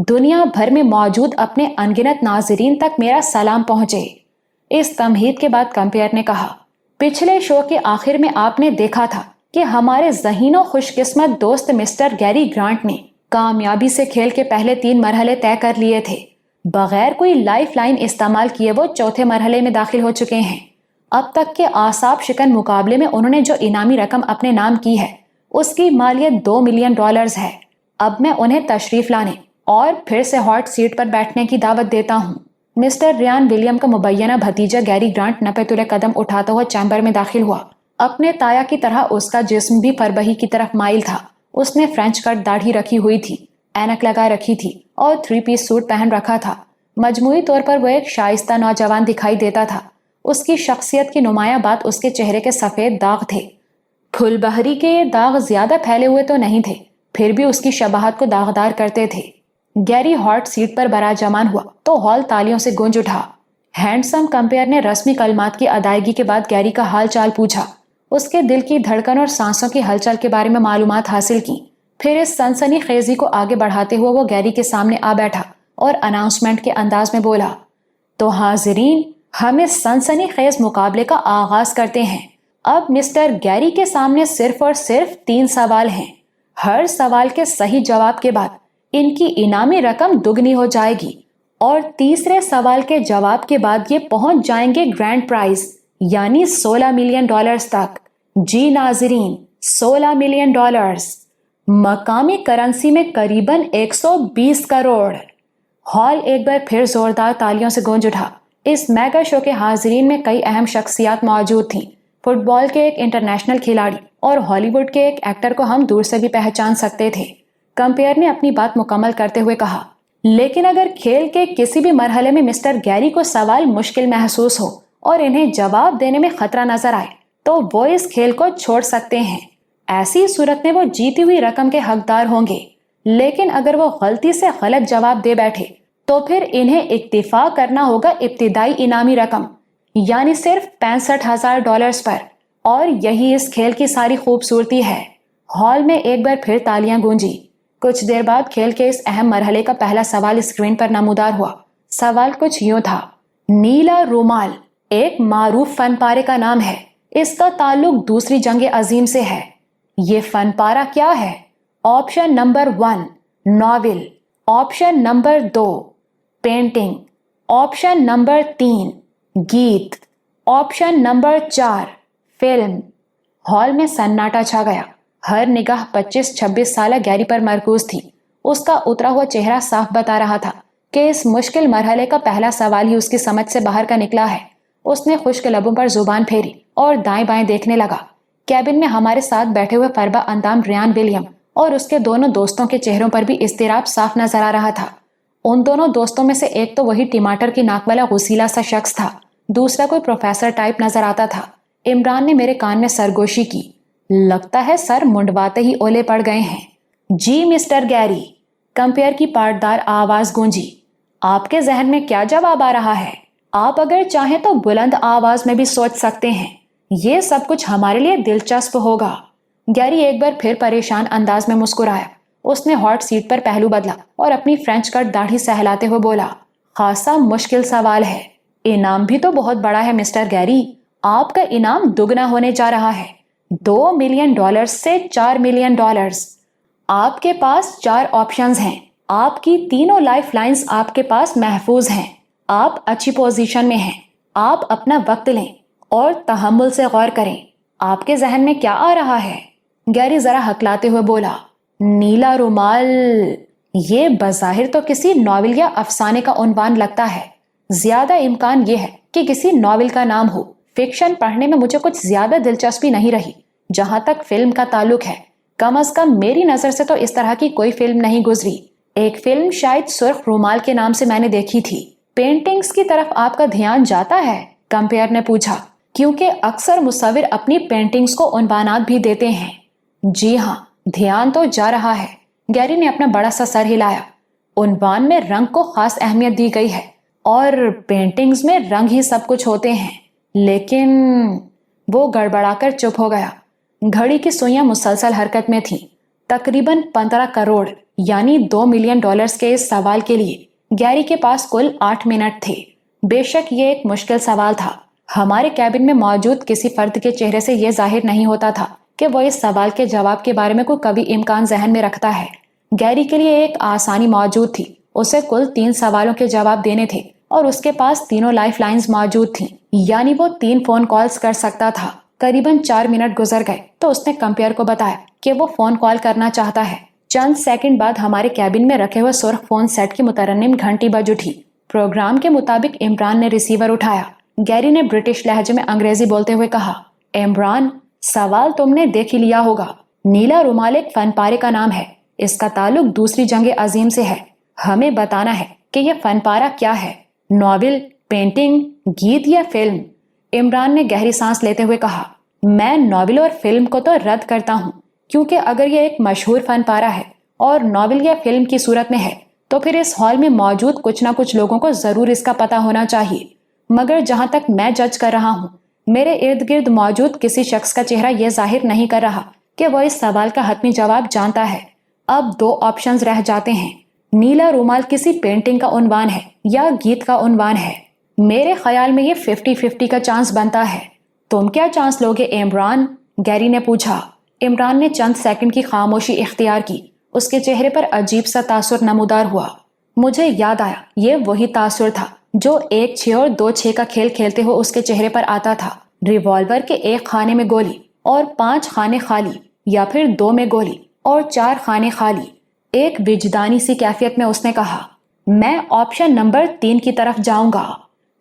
دنیا بھر میں موجود اپنے انگنت ناظرین تک میرا سلام پہنچے۔ اس تمہید کے بعد کمپیئر نے کہا، پچھلے شو کے آخر میں آپ نے دیکھا تھا کہ ہمارے ذہین و خوش قسمت دوست مسٹر گیری گرانٹ نے کامیابی سے کھیل کے پہلے 3 مرحلے طے کر لیے تھے۔ بغیر کوئی لائف لائن استعمال کیے وہ 4تھے مرحلے میں داخل ہو چکے ہیں۔ اب تک کے اعصاب شکن مقابلے میں انہوں نے جو انعامی رقم اپنے نام کی ہے اس کی مالیت $2 ملین ہے۔ اب میں انہیں تشریف لانے اور پھر سے ہاٹ سیٹ پر بیٹھنے کی دعوت دیتا ہوں۔ مسٹر ریان ولیم کا مبینہ بھتیجا گیری گرانٹ نپے تلے قدم اٹھاتا ہوا چیمبر میں داخل ہوا۔ اپنے تایا کی طرح اس کا جسم بھی فربہی کی طرف مائل تھا۔ اس نے فرینچ کٹ داڑھی رکھی ہوئی تھی، اینک لگا رکھی تھی اور 3 پیس سوٹ پہن رکھا تھا۔ مجموعی طور پر وہ ایک شائستہ نوجوان دکھائی دیتا تھا۔ اس کی شخصیت کی نمایاں بات اس کے چہرے کے سفید داغ تھے۔ پھل بہری کے یہ داغ زیادہ پھیلے ہوئے تو نہیں تھے، پھر بھی اس کی شباہت کو داغدار کرتے تھے۔ گیری ہاٹ سیٹ پر براجمان ہوا تو ہال تالیوں سے گونج اٹھا۔ ہینڈسم کمپیئر نے رسمی کلمات کی ادائیگی کے بعد گیری کا حال چال پوچھا، اس کے دل کی دھڑکن اور سانسوں کی ہلچل کے بارے میں معلومات حاصل کی۔ پھر اس سنسنی خیزی کو آگے بڑھاتے ہوئے وہ گیری کے سامنے آ بیٹھا اور اناؤنسمنٹ کے انداز میں بولا، تو حاضرین، ہم اس سنسنی خیز مقابلے کا آغاز کرتے ہیں۔ اب مسٹر گیری کے سامنے صرف اور صرف 3 سوال ہیں۔ ہر سوال کے صحیح جواب کے بعد ان کی انعامی رقم دگنی ہو جائے گی، اور تیسرے سوال کے جواب کے بعد یہ پہنچ جائیں گے گرینڈ پرائز یعنی $16 ملین تک۔ جی ناظرین، $16 ملین، مقامی کرنسی میں قریباً 120 کروڑ۔ ہال ایک بار پھر زوردار تالیوں سے گونج اٹھا۔ اس میگا شو کے حاضرین میں کئی اہم شخصیات موجود تھیں۔ فٹ بال کے ایک انٹرنیشنل کھلاڑی اور ہالی ووڈ کے ایک ایکٹر کو ہم دور سے بھی پہچان سکتے تھے۔ کمپیئر نے اپنی بات مکمل کرتے ہوئے کہا، لیکن اگر کھیل کے کسی بھی مرحلے میں مسٹر گیری کو سوال مشکل محسوس ہو اور انہیں جواب دینے میں خطرہ نظر آئے تو وہ اس کھیل کو چھوڑ سکتے ہیں۔ ایسی صورت میں وہ جیتی ہوئی رقم کے حقدار ہوں گے، لیکن اگر وہ غلطی سے غلط جواب دے بیٹھے تو پھر انہیں اکتفا کرنا ہوگا ابتدائی انعامی رقم یعنی صرف $65,000 پر، اور یہی اس کھیل کی ساری خوبصورتی ہے۔ ہال میں ایک بار پھر تالیاں گونجی۔ کچھ دیر بعد کھیل کے اس اہم مرحلے کا پہلا سوال اسکرین پر نمودار ہوا۔ سوال کچھ یوں تھا، نیلا رومال ایک معروف فن پارے کا نام ہے، اس کا تعلق دوسری جنگ عظیم سے ہے۔ یہ فن پارہ کیا ہے؟ Option number 1 novel, option number 2 painting, option number 3 گیت، آپشن نمبر 4 فلم، ہال میں سناٹا چھا گیا۔ ہر نگاہ 25-26 سالہ گیری پر مرکوز تھی۔ اس کا اترا ہوا چہرہ صاف بتا رہا تھا کہ اس مشکل مرحلے کا پہلا سوال ہی اس کی سمجھ سے باہر کا نکلا ہے۔ اس نے خشک لبوں پر زبان پھیری اور دائیں بائیں دیکھنے لگا۔ کیبن میں ہمارے ساتھ بیٹھے ہوئے فربا اندام ریان ولیم اور اس کے دونوں دوستوں کے چہروں پر بھی اضطراب صاف نظر آ رہا تھا۔ ان دونوں دوستوں میں سے ایک تو وہی ٹماٹر کی ناک والا غسیلا سا شخص تھا، دوسرا کوئی پروفیسر ٹائپ نظر آتا تھا۔ عمران نے میرے کان میں سرگوشی کی۔ لگتا ہے سر منڈواتے ہی اولے پڑ گئے ہیں۔ جی مسٹر گیری، کمپیئر کی پارٹدار آواز گونجی۔ آپ کے ذہن میں کیا جواب آ رہا ہے؟ آپ اگر چاہیں تو بلند آواز میں بھی سوچ سکتے ہیں۔ یہ سب کچھ ہمارے لیے دلچسپ ہوگا۔ گیری ایک بار پھر پریشان انداز میں مسکرایا۔ اس نے ہاٹ سیٹ پر پہلو بدلا اور اپنی فرینچ کٹ داڑھی سہلاتے ہوئے بولا، خاصا مشکل سوال ہے۔ انعام بھی تو بہت بڑا ہے مسٹر گیری۔ آپ کا انعام دگنا ہونے جا رہا ہے، $2 ملین سے $4 ملین۔ آپ کے پاس 4 آپشنز ہیں۔ آپ کی تینوں لائف لائنز آپ کے پاس محفوظ ہیں۔ آپ اچھی پوزیشن میں ہیں۔ آپ اپنا وقت لیں اور تحمل سے غور کریں۔ آپ کے ذہن میں کیا آ رہا ہے؟ گیری ذرا ہکلاتے ہوئے بولا، نیلا رومال۔ یہ بظاہر تو کسی ناول یا افسانے کا عنوان لگتا ہے۔ زیادہ امکان یہ ہے کہ کسی ناول کا نام ہو۔ فکشن پڑھنے میں مجھے کچھ زیادہ دلچسپی نہیں رہی۔ جہاں تک فلم کا تعلق ہے، کم از کم میری نظر سے تو اس طرح کی کوئی فلم نہیں گزری۔ ایک فلم شاید سرخ رومال کے نام سے میں نے دیکھی تھی۔ پینٹنگز کی طرف آپ کا دھیان جاتا ہے؟ کمپیئر نے پوچھا، کیونکہ اکثر مصور اپنی پینٹنگز کو عنوانات بھی دیتے ہیں۔ جی ہاں، دھیان تو جا رہا ہے۔ گیری نے اپنا بڑا سا سر ہلایا۔ عنوان میں رنگ کو خاص اہمیت دی گئی ہے اور پینٹنگز میں رنگ ہی سب کچھ ہوتے ہیں، لیکن وہ گڑبڑا کر چپ ہو گیا۔ گھڑی کی سوئیاں مسلسل حرکت میں تھیں۔ تقریباً 15 کروڑ یعنی $2 ملین کے اس سوال کے لیے گیری کے پاس کل 8 منٹ تھے۔ بے شک یہ ایک مشکل سوال تھا۔ ہمارے کیبن میں موجود کسی فرد کے چہرے سے یہ ظاہر نہیں ہوتا تھا کہ وہ اس سوال کے جواب کے بارے میں کوئی کبھی امکان ذہن میں رکھتا ہے۔ گیری کے لیے ایک آسانی موجود تھی۔ اسے کل 3 سوالوں کے جواب دینے تھے اور اس کے پاس تینوں لائف لائنز موجود تھیں، یعنی وہ 3 فون کالز کر سکتا تھا۔ قریباً 4 منٹ گزر گئے تو اس نے کمپیئر کو بتایا کہ وہ فون کال کرنا چاہتا ہے۔ چند سیکنڈ بعد ہمارے کیبن میں رکھے ہوئے سرخ فون سیٹ کی مترنم گھنٹی بج اٹھی۔ پروگرام کے مطابق عمران نے ریسیور اٹھایا۔ گیری نے برٹش لہجے میں انگریزی بولتے ہوئے کہا، عمران، سوال تم نے دیکھ ہی لیا ہوگا۔ نیلا رومال ایک فن پارے کا نام ہے۔ اس کا تعلق دوسری جنگ عظیم سے ہے۔ ہمیں بتانا ہے کہ یہ فن پارہ کیا ہے، ناول، پینٹنگ، گیت یا فلم؟ عمران نے گہری سانس لیتے ہوئے کہا، میں ناول اور فلم کو تو رد کرتا ہوں، کیونکہ اگر یہ ایک مشہور فن پارہ ہے اور ناول یا فلم کی صورت میں ہے تو پھر اس ہال میں موجود کچھ نہ کچھ لوگوں کو ضرور اس کا پتہ ہونا چاہیے۔ مگر جہاں تک میں جج کر رہا ہوں، میرے ارد گرد موجود کسی شخص کا چہرہ یہ ظاہر نہیں کر رہا کہ وہ اس سوال کا حتمی جواب جانتا ہے۔ اب 2 آپشنز رہ جاتے ہیں۔ نیلا رومال کسی پینٹنگ کا عنوان ہے یا گیت کا عنوان ہے۔ میرے خیال میں یہ 50-50 کا چانس بنتا ہے۔ تم کیا چانس لوگے عمران؟ گیری نے پوچھا۔ عمران نے چند سیکنڈ کی خاموشی اختیار کی۔ اس کے چہرے پر عجیب سا تاثر نمودار ہوا۔ مجھے یاد آیا، یہ وہی تاثر تھا جو 1-6 اور 2-6 کا کھیل کھیلتے ہوئے اس کے چہرے پر آتا تھا۔ ریوالور کے 1 خانے میں گولی اور 5 خانے خالی، یا پھر 2 میں گولی اور 4 خانے خالی۔ ایک وجدانی سی کیفیت میں اس نے کہا، میں آپشن نمبر 3 کی طرف جاؤں گا۔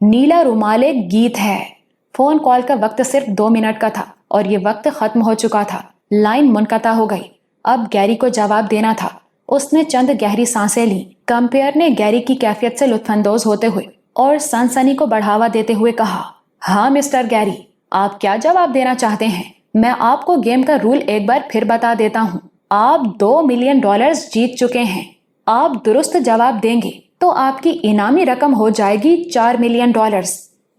نیلا رومال ایک گیت ہے۔ فون کال کا وقت صرف 2 منٹ کا تھا اور یہ وقت ختم ہو چکا تھا۔ لائن منقطع ہو گئی۔ اب گیری کو جواب دینا تھا۔ اس نے چند گہری سانسیں لیں۔ کمپیئر نے گیری کی کیفیت سے لطف اندوز ہوتے ہوئے اور سنسنی کو بڑھاوا دیتے ہوئے کہا، ہاں مسٹر گیری، آپ کیا جواب دینا چاہتے ہیں؟ میں آپ کو گیم کا رول ایک بار پھر بتا دیتا ہوں۔ آپ $2 ملین جیت چکے ہیں۔ آپ درست جواب دیں گے تو آپ کی انعامی رقم ہو جائے گی $4 ملین۔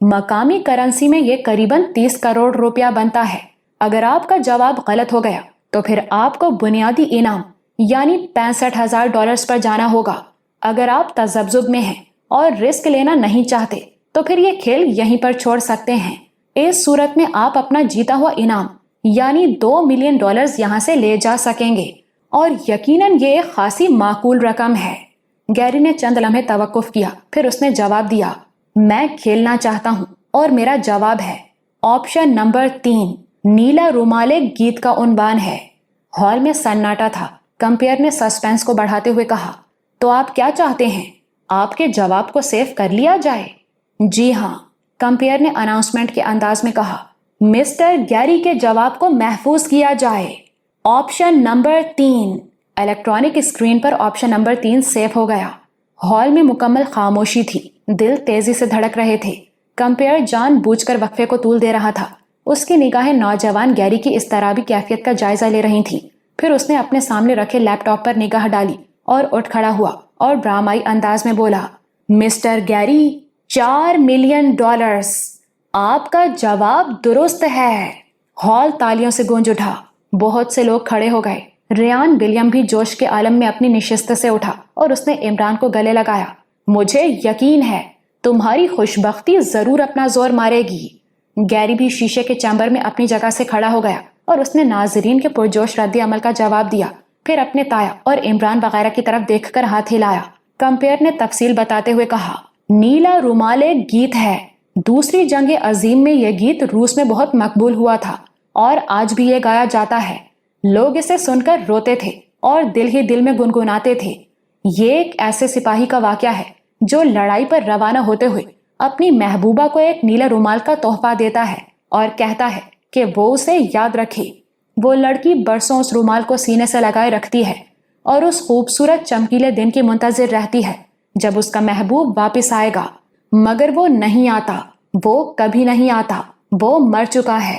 مقامی کرنسی میں یہ قریباً 30 کروڑ روپیہ بنتا ہے۔ اگر آپ کا جواب غلط ہو گیا تو پھر آپ کو بنیادی انعام یعنی $65,000 پر جانا ہوگا۔ اگر آپ تذبذب میں ہیں اور رسک لینا نہیں چاہتے تو پھر یہ کھیل یہیں پر چھوڑ سکتے ہیں۔ اس صورت میں آپ اپنا جیتا ہوا انعام یعنی $2 ملین یہاں سے لے جا سکیں گے، اور یقیناً یہ ایک خاصی معقول رقم ہے۔ گیری نے چند لمحے توقف کیا، پھر اس نے جواب دیا، میں کھیلنا چاہتا ہوں اور میرا جواب ہے آپشن نمبر 3۔ نیلا رومال ایک گیت کا عنوان ہے۔ ہال میں سناٹا تھا۔ کمپیئر نے سسپینس کو بڑھاتے ہوئے کہا، تو آپ کیا چاہتے ہیں؟ آپ کے جواب کو سیو کر لیا جائے؟ جی ہاں، کمپیئر نے اناؤنسمنٹ کے انداز میں کہا، مسٹر گیری کے جواب کو محفوظ کیا جائے۔ Option number 3۔ الیکٹرانک اسکرین پر آپشن نمبر 3 سیو ہو گیا۔ ہال میں مکمل خاموشی تھی۔ دل تیزی سے دھڑک رہے تھے۔ کمپیئر جان بوجھ کر وقفے کو طول دے رہا تھا۔ اس کی نگاہیں نوجوان گیری کی اضطرابی کیفیت کا جائزہ لے رہی تھیں۔ پھر اس نے اپنے سامنے رکھے لیپ ٹاپ پر نگاہ ڈالی اور اٹھ کھڑا ہوا اور ڈرامائی انداز میں بولا، مسٹر گیری، $4 ملین۔ آپ کا جواب درست ہے۔ ہال تالیوں سے گونج اٹھا۔ بہت سے لوگ کھڑے ہو گئے۔ ریان ولیم بھی جوش کے عالم میں اپنی نشست سے اٹھا اور اس نے عمران کو گلے لگایا۔ مجھے یقین ہے تمہاری خوشبختی ضرور اپنا زور مارے گی۔ گیری بھی شیشے کے چیمبر میں اپنی جگہ سے کھڑا ہو گیا اور اس نے ناظرین کے پرجوش رد عمل کا جواب دیا، پھر اپنے تایا اور عمران وغیرہ کی طرف دیکھ کر ہاتھ ہلایا۔ کمپیئر نے تفصیل بتاتے ہوئے کہا، نیلا رومال ایک گیت ہے۔ دوسری جنگ عظیم میں یہ گیت روس میں بہت مقبول ہوا تھا اور آج بھی یہ گایا جاتا ہے۔ لوگ اسے سن کر روتے تھے اور دل ہی دل میں گنگناتے تھے۔ یہ ایک ایسے سپاہی کا واقعہ ہے جو لڑائی پر روانہ ہوتے ہوئے اپنی محبوبہ کو ایک نیلا رومال کا تحفہ دیتا ہے اور کہتا ہے کہ وہ اسے یاد رکھے۔ وہ لڑکی برسوں اس رومال کو سینے سے لگائے رکھتی ہے اور اس خوبصورت چمکیلے دن کی منتظر رہتی ہے جب اس کا محبوب واپس آئے گا، مگر وہ نہیں آتا، وہ کبھی نہیں آتا، وہ مر چکا ہے۔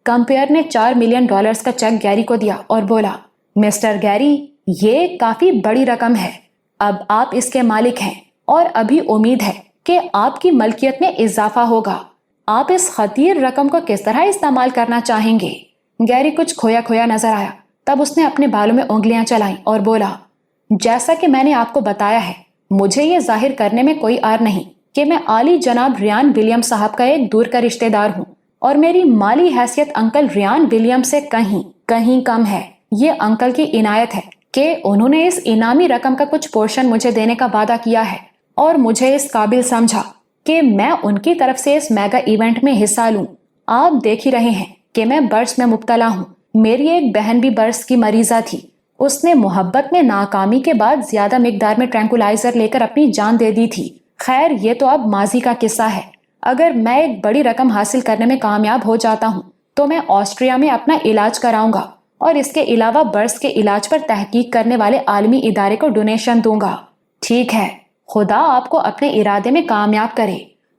کمپیئر نے $4 ملین کا چیک گیری کو دیا اور بولا، مسٹر گیری، یہ کافی بڑی رقم ہے۔ اب آپ اس کے مالک ہیں اور ابھی امید ہے کہ آپ کی ملکیت میں اضافہ ہوگا۔ آپ اس خطیر رقم کو کس طرح استعمال کرنا چاہیں گے؟ گیری کچھ کھویا کھویا نظر آیا۔ تب اس نے اپنے بالوں میں انگلیاں چلائیں اور بولا، جیسا کہ میں نے آپ کو بتایا ہے، مجھے یہ ظاہر کرنے میں کوئی عار نہیں کہ میں عالی جناب ریان ولیم صاحب کا ایک دور کا رشتہ دار ہوں اور میری مالی حیثیت انکل ریان ولیم سے کہیں کم ہے۔ یہ انکل کی عنایت ہے کہ انہوں نے اس انعامی رقم کا کچھ پورشن مجھے دینے کا وعدہ کیا ہے اور مجھے اس قابل سمجھا کہ میں ان کی طرف سے اس میگا ایونٹ میں حصہ لوں۔ آپ دیکھ ہی رہے ہیں کہ میں برس میں مبتلا ہوں۔ میری ایک بہن بھی برس کی مریضہ تھی۔ اس نے محبت میں ناکامی کے بعد زیادہ مقدار میں ٹرینکولائزر لے کر اپنی جان دے دی تھی۔ خیر، یہ تو اب ماضی کا قصہ ہے۔ اگر میں ایک بڑی رقم حاصل کرنے میں کامیاب ہو جاتا ہوں تو میں آسٹریا میں اپنا علاج کراؤں گا اور اس کے علاوہ برس کے علاج پر تحقیق کرنے والے عالمی ادارے کو ڈونیشن دوں گا۔ ٹھیک ہے، خدا آپ کو اپنے ارادے میں کامیاب کرے۔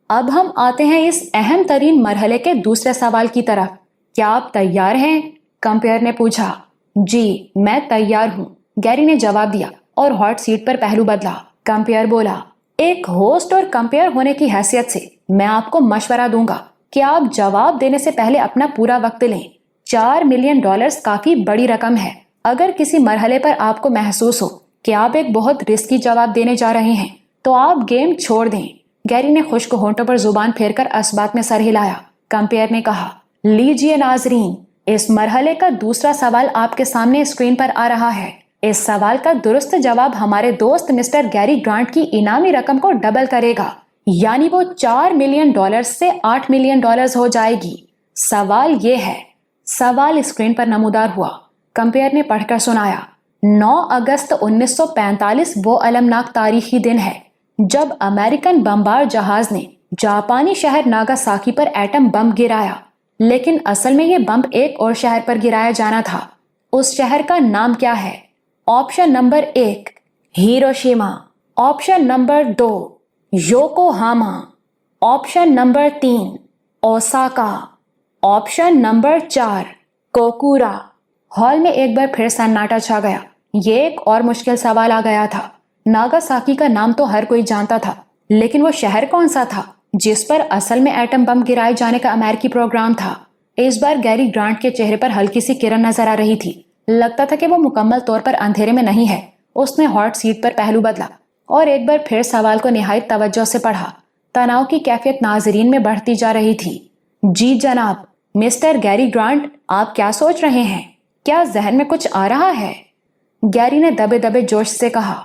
اب ہم آتے ہیں اس اہم ترین مرحلے کے دوسرے سوال کی طرف۔ کیا آپ تیار ہیں؟ کمپیئر نے پوچھا۔ جی، میں تیار ہوں، گیری نے جواب دیا اور ہاٹ سیٹ پر پہلو بدلا۔ کمپیئر بولا، ایک ہوسٹ اور کمپیئر ہونے کی حیثیت سے میں آپ کو مشورہ دوں گا کہ آپ جواب دینے سے پہلے اپنا پورا وقت لیں۔ $4 ملین کافی بڑی رقم ہے۔ اگر کسی مرحلے پر آپ کو محسوس ہو کہ آپ ایک بہت رسکی جواب دینے جا رہے ہیں تو آپ گیم چھوڑ دیں۔ گیری نے خشک ہونٹوں پر زبان پھیر کر اسبات میں سر ہلایا۔ کمپیئر نے کہا، لیجئے ناظرین، اس مرحلے کا دوسرا سوال آپ کے سامنے اسکرین پر آ رہا ہے۔ اس سوال کا درست جواب ہمارے دوست مسٹر گیری گرانٹ کی انعامی رقم کو ڈبل کرے گا، یعنی وہ $4 ملین سے $8 ملین ہو جائے گی۔ سوال یہ ہے، سوال اسکرین پر نمودار ہوا۔ کمپیئر نے پڑھ کر سنایا، 9 اگست 1945 وہ المناک تاریخی دن ہے جب امریکن بمبار جہاز نے جاپانی شہر ناگاساکی پر ایٹم بم گرایا، لیکن اصل میں یہ بم ایک اور شہر پر گرایا جانا تھا۔ اس شہر کا نام کیا ہے؟ Option number 1 Hiroshima, option number 2 Yokohama, option number 3 Osaka, option number 4 Kokura. Hall میں ایک بار پھر سناٹا چھا گیا۔ یہ ایک اور مشکل سوال آ گیا تھا۔ ناگاساکی کا نام تو ہر کوئی جانتا تھا، لیکن وہ شہر کون سا تھا جس پر اصل میں ایٹم بم گرائے جانے کا امریکی پروگرام تھا؟ اس بار گیری گرانٹ کے چہرے پر ہلکی سی کرن نظر آ رہی تھی۔ لگتا تھا کہ وہ مکمل طور پر اندھیرے میں نہیں ہے۔ اس نے ہاٹ سیٹ پر پہلو بدلا اور ایک بار پھر سوال کو نہایت توجہ سے پڑھا۔ تناؤ کی کیفیت ناظرین میں بڑھتی جا رہی تھی۔ جی جناب، مسٹر گیری گرانٹ، آپ کیا سوچ رہے ہیں؟ کیا ذہن میں کچھ آ رہا ہے؟ گیری نے دبے دبے جوش سے کہا،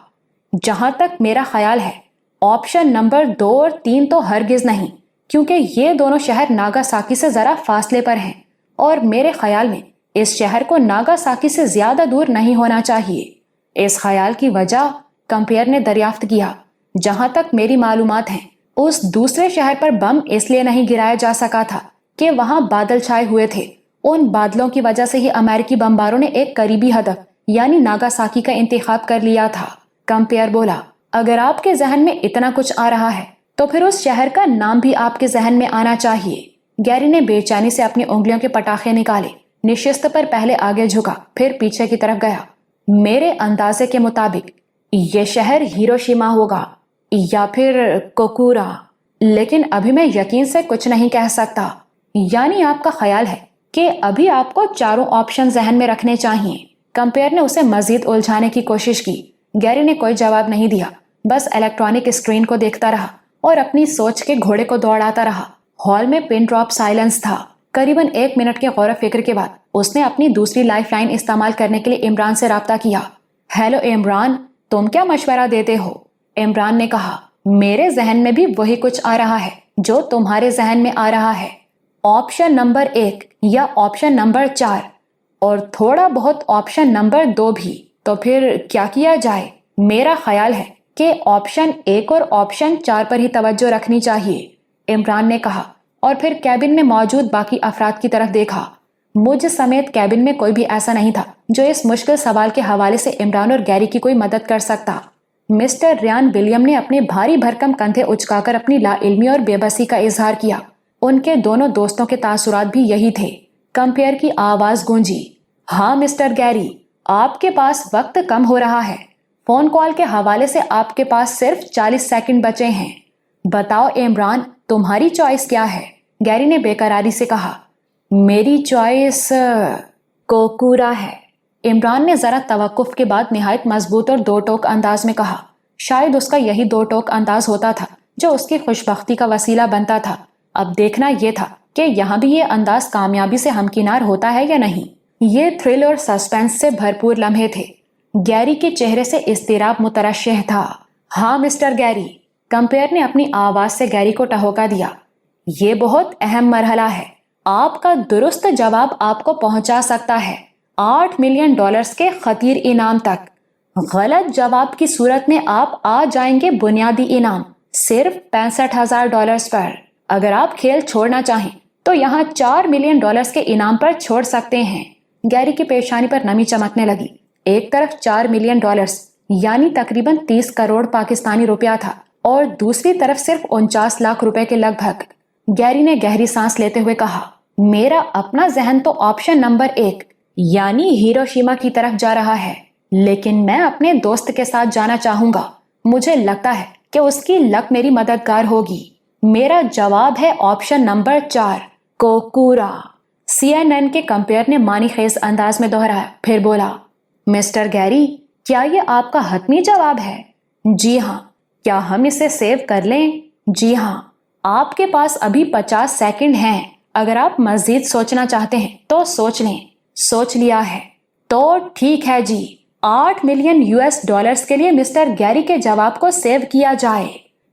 جہاں تک میرا خیال ہے آپشن نمبر 2 اور 3 تو ہرگز نہیں، کیونکہ یہ دونوں شہر ناگاساکی سے ذرا فاصلے پر ہیں اور میرے خیال میں اس شہر کو ناگاساکی سے زیادہ دور نہیں ہونا چاہیے۔ اس خیال کی وجہ کمپیئر نے دریافت کیا، جہاں تک میری معلومات ہیں اس دوسرے شہر پر بم اس لیے نہیں گرایا جا سکا تھا کہ وہاں بادل چھائے ہوئے تھے۔ ان بادلوں کی وجہ سے ہی امریکی بمباروں نے ایک قریبی ہدف یعنی ناگاساکی کا انتخاب کر لیا تھا۔ کمپیئر بولا، اگر آپ کے ذہن میں اتنا کچھ آ رہا ہے تو پھر اس شہر کا نام بھی آپ کے ذہن میں آنا چاہیے۔ گیری نے بے چینی سے اپنی انگلیوں کے پٹاخے نکالے، نشست پر پہلے آگے جھکا پھر پیچھے کی طرف گیا۔ میرے اندازے کے مطابق یہ شہر ہیروشیما ہوگا یا پھر کوکورا، لیکن ابھی میں یقین سے کچھ نہیں کہہ سکتا۔ یعنی آپ کا خیال ہے کہ ابھی آپ کو چاروں آپشن ذہن میں رکھنے چاہیے؟ کمپیئر نے اسے مزید الجھانے کی کوشش کی۔ گیری نے کوئی جواب نہیں دیا، بس الیکٹرانک اسکرین کو دیکھتا رہا اور اپنی سوچ کے گھوڑے کو دوڑاتا رہا۔ ہال میں پن ڈراپ سائلنس تھا۔ قریباً 1 منٹ کے غور و فکر کے بعد اس نے اپنی دوسری لائف لائن استعمال کرنے کے لیے عمران سے رابطہ کیا۔ ہیلو عمران، تم کیا مشورہ دیتے ہو؟ عمران نے کہا، میرے ذہن میں بھی وہی کچھ آ رہا ہے جو تمہارے ذہن میں آ رہا ہے۔ آپشن نمبر 1 یا آپشن نمبر 4 اور تھوڑا بہت آپشن نمبر 2 بھی۔ تو پھر کیا کیا جائے؟ میرا خیال ہے کہ آپشن 1 اور آپشن 4 پر ہی توجہ رکھنی چاہیے، عمران نے کہا، اور پھر کیبن میں موجود باقی افراد کی طرف دیکھا۔ مجھ سمیت کیبن میں کوئی بھی ایسا نہیں تھا جو اس مشکل سوال کے حوالے سے عمران اور گیری کی کوئی مدد کر سکتا۔ مسٹر ریان ولیم نے اپنے بھاری بھرکم کندھے اچکا کر اپنی لا علمی اور بے بسی کا اظہار کیا۔ ان کے دونوں دوستوں کے تاثرات بھی یہی تھے۔ کمپیئر کی آواز گونجی، ہاں مسٹر گیری، آپ کے پاس وقت کم ہو رہا ہے۔ فون کال کے حوالے سے آپ کے پاس صرف 40 سیکنڈ بچے ہیں۔ بتاؤ عمران، تمہاری چوائس کیا ہے؟ گیری نے بے قراری سے کہا، میری چوائس کوکورا ہے۔ عمران نے ذرا توقف کے بعد نہایت مضبوط اور دو ٹوک انداز میں کہا۔ شاید اس کا یہی دو ٹوک انداز ہوتا تھا جو اس کی خوشبختی کا وسیلہ بنتا تھا۔ اب دیکھنا یہ تھا کہ یہاں بھی یہ انداز کامیابی سے ہمکنار ہوتا ہے یا نہیں۔ یہ تھرل اور سسپینس سے بھرپور لمحے تھے۔ گیری کے چہرے سے اضطراب مترشح تھا۔ ہاں مسٹر گیری، کمپیئر نے اپنی آواز سے گیری کو ٹہوکا دیا، یہ بہت اہم مرحلہ ہے۔ آپ کا درست جواب آپ کو پہنچا سکتا ہے $8 ملین کے خطیر انعام تک۔ غلط جواب کی صورت میں آپ آ جائیں گے بنیادی انعام صرف $65,000 پر۔ اگر آپ کھیل چھوڑنا چاہیں تو یہاں $4 ملین کے انعام پر چھوڑ سکتے ہیں۔ گیری کی پیشانی پر نمی چمکنے لگی۔ ایک طرف $4 ملین یعنی تقریباً 30 کروڑ پاکستانی روپیہ تھا اور دوسری طرف صرف 49 لاکھ روپے کے لگ بھگ۔ گیری نے گہری سانس لیتے ہوئے کہا، میرا اپنا ذہن تو آپشن نمبر 1 یعنی ہیروشیما کی طرف جا رہا ہے، لیکن میں اپنے دوست کے ساتھ جانا چاہوں گا۔ مجھے لگتا ہے کہ اس کی لک میری مددگار ہوگی۔ میرا جواب ہے آپشن نمبر 4 کوکورا۔ CNN کے کمپیئر نے معنی خیز انداز میں دہرایا، پھر بولا، مسٹر گیری، کیا یہ آپ کا حتمی جواب ہے؟ جی ہاں۔ کیا ہم اسے سیو کر لیں؟ جی ہاں۔ آپ کے پاس ابھی 50 سیکنڈ ہیں۔ اگر آپ مزید سوچنا چاہتے ہیں تو سوچ لیں۔ سوچ لیا ہے تو ٹھیک ہے جی، $8 ملین کے لیے مسٹر گیری کے جواب کو سیو کیا جائے۔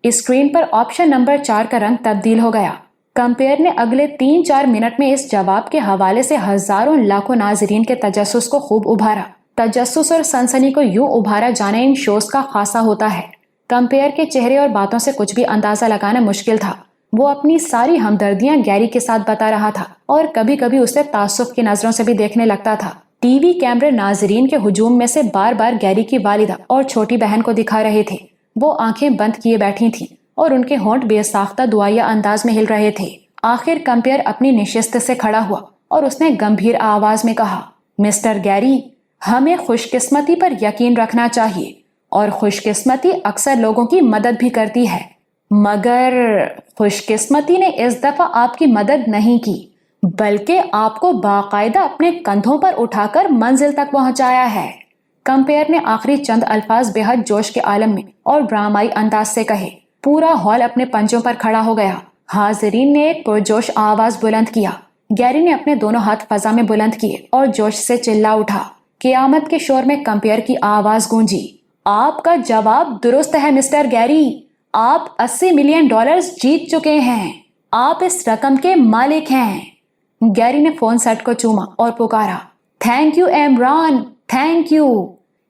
اسکرین پر آپشن نمبر 4 کا رنگ تبدیل ہو گیا۔ کمپیئر نے اگلے 3-4 منٹ میں اس جواب کے حوالے سے ہزاروں لاکھوں ناظرین کے تجسس کو خوب ابھارا۔ تجسس اور سنسنی کو یوں ابھارا جانا ان شوز کا خاصہ ہوتا ہے۔ کمپیئر کے چہرے اور باتوں سے کچھ بھی اندازہ لگانا مشکل تھا۔ وہ اپنی ساری ہمدردیاں گیری کے ساتھ بتا رہا تھا اور کبھی کبھی اسے تعصب کی نظروں سے بھی دیکھنے لگتا تھا۔ ٹی وی کیمرے ناظرین کے ہجوم میں سے بار بار گیری کی والدہ اور چھوٹی بہن کو دکھا رہے تھے۔ وہ آنکھیں بند کیے بیٹھی تھیں اور ان کے ہونٹ بے ساختہ دعائیا انداز میں ہل رہے تھے۔ آخر کمپیئر اپنی نشست سے کھڑا ہوا اور اس نے گمبھیر آواز میں کہا، مسٹر گیری، ہمیں خوش قسمتی پر یقین رکھنا چاہیے اور خوش قسمتی اکثر لوگوں کی مدد بھی کرتی ہے، مگر خوش قسمتی نے اس دفعہ آپ کی مدد نہیں کی بلکہ آپ کو باقاعدہ اپنے کندھوں پر اٹھا کر منزل تک پہنچایا ہے۔ کمپیئر نے آخری چند الفاظ بے حد جوش کے عالم میں اور ڈرامائی انداز سے کہے۔ پورا ہال اپنے پنجوں پر کھڑا ہو گیا۔ حاضرین نے ایک پرجوش آواز بلند کیا۔ گیری نے اپنے دونوں ہاتھ فضا میں بلند کیے اور جوش سے چلا اٹھا۔ قیامت کے شور میں کمپیئر کی آواز گونجی، آپ کا جواب درست ہے مسٹر گیری، آپ $80 ملین جیت چکے ہیں، آپ اس رقم کے مالک ہیں۔ گیری نے فون سیٹ کو چوما اور پکارا، thank you Imran, thank you.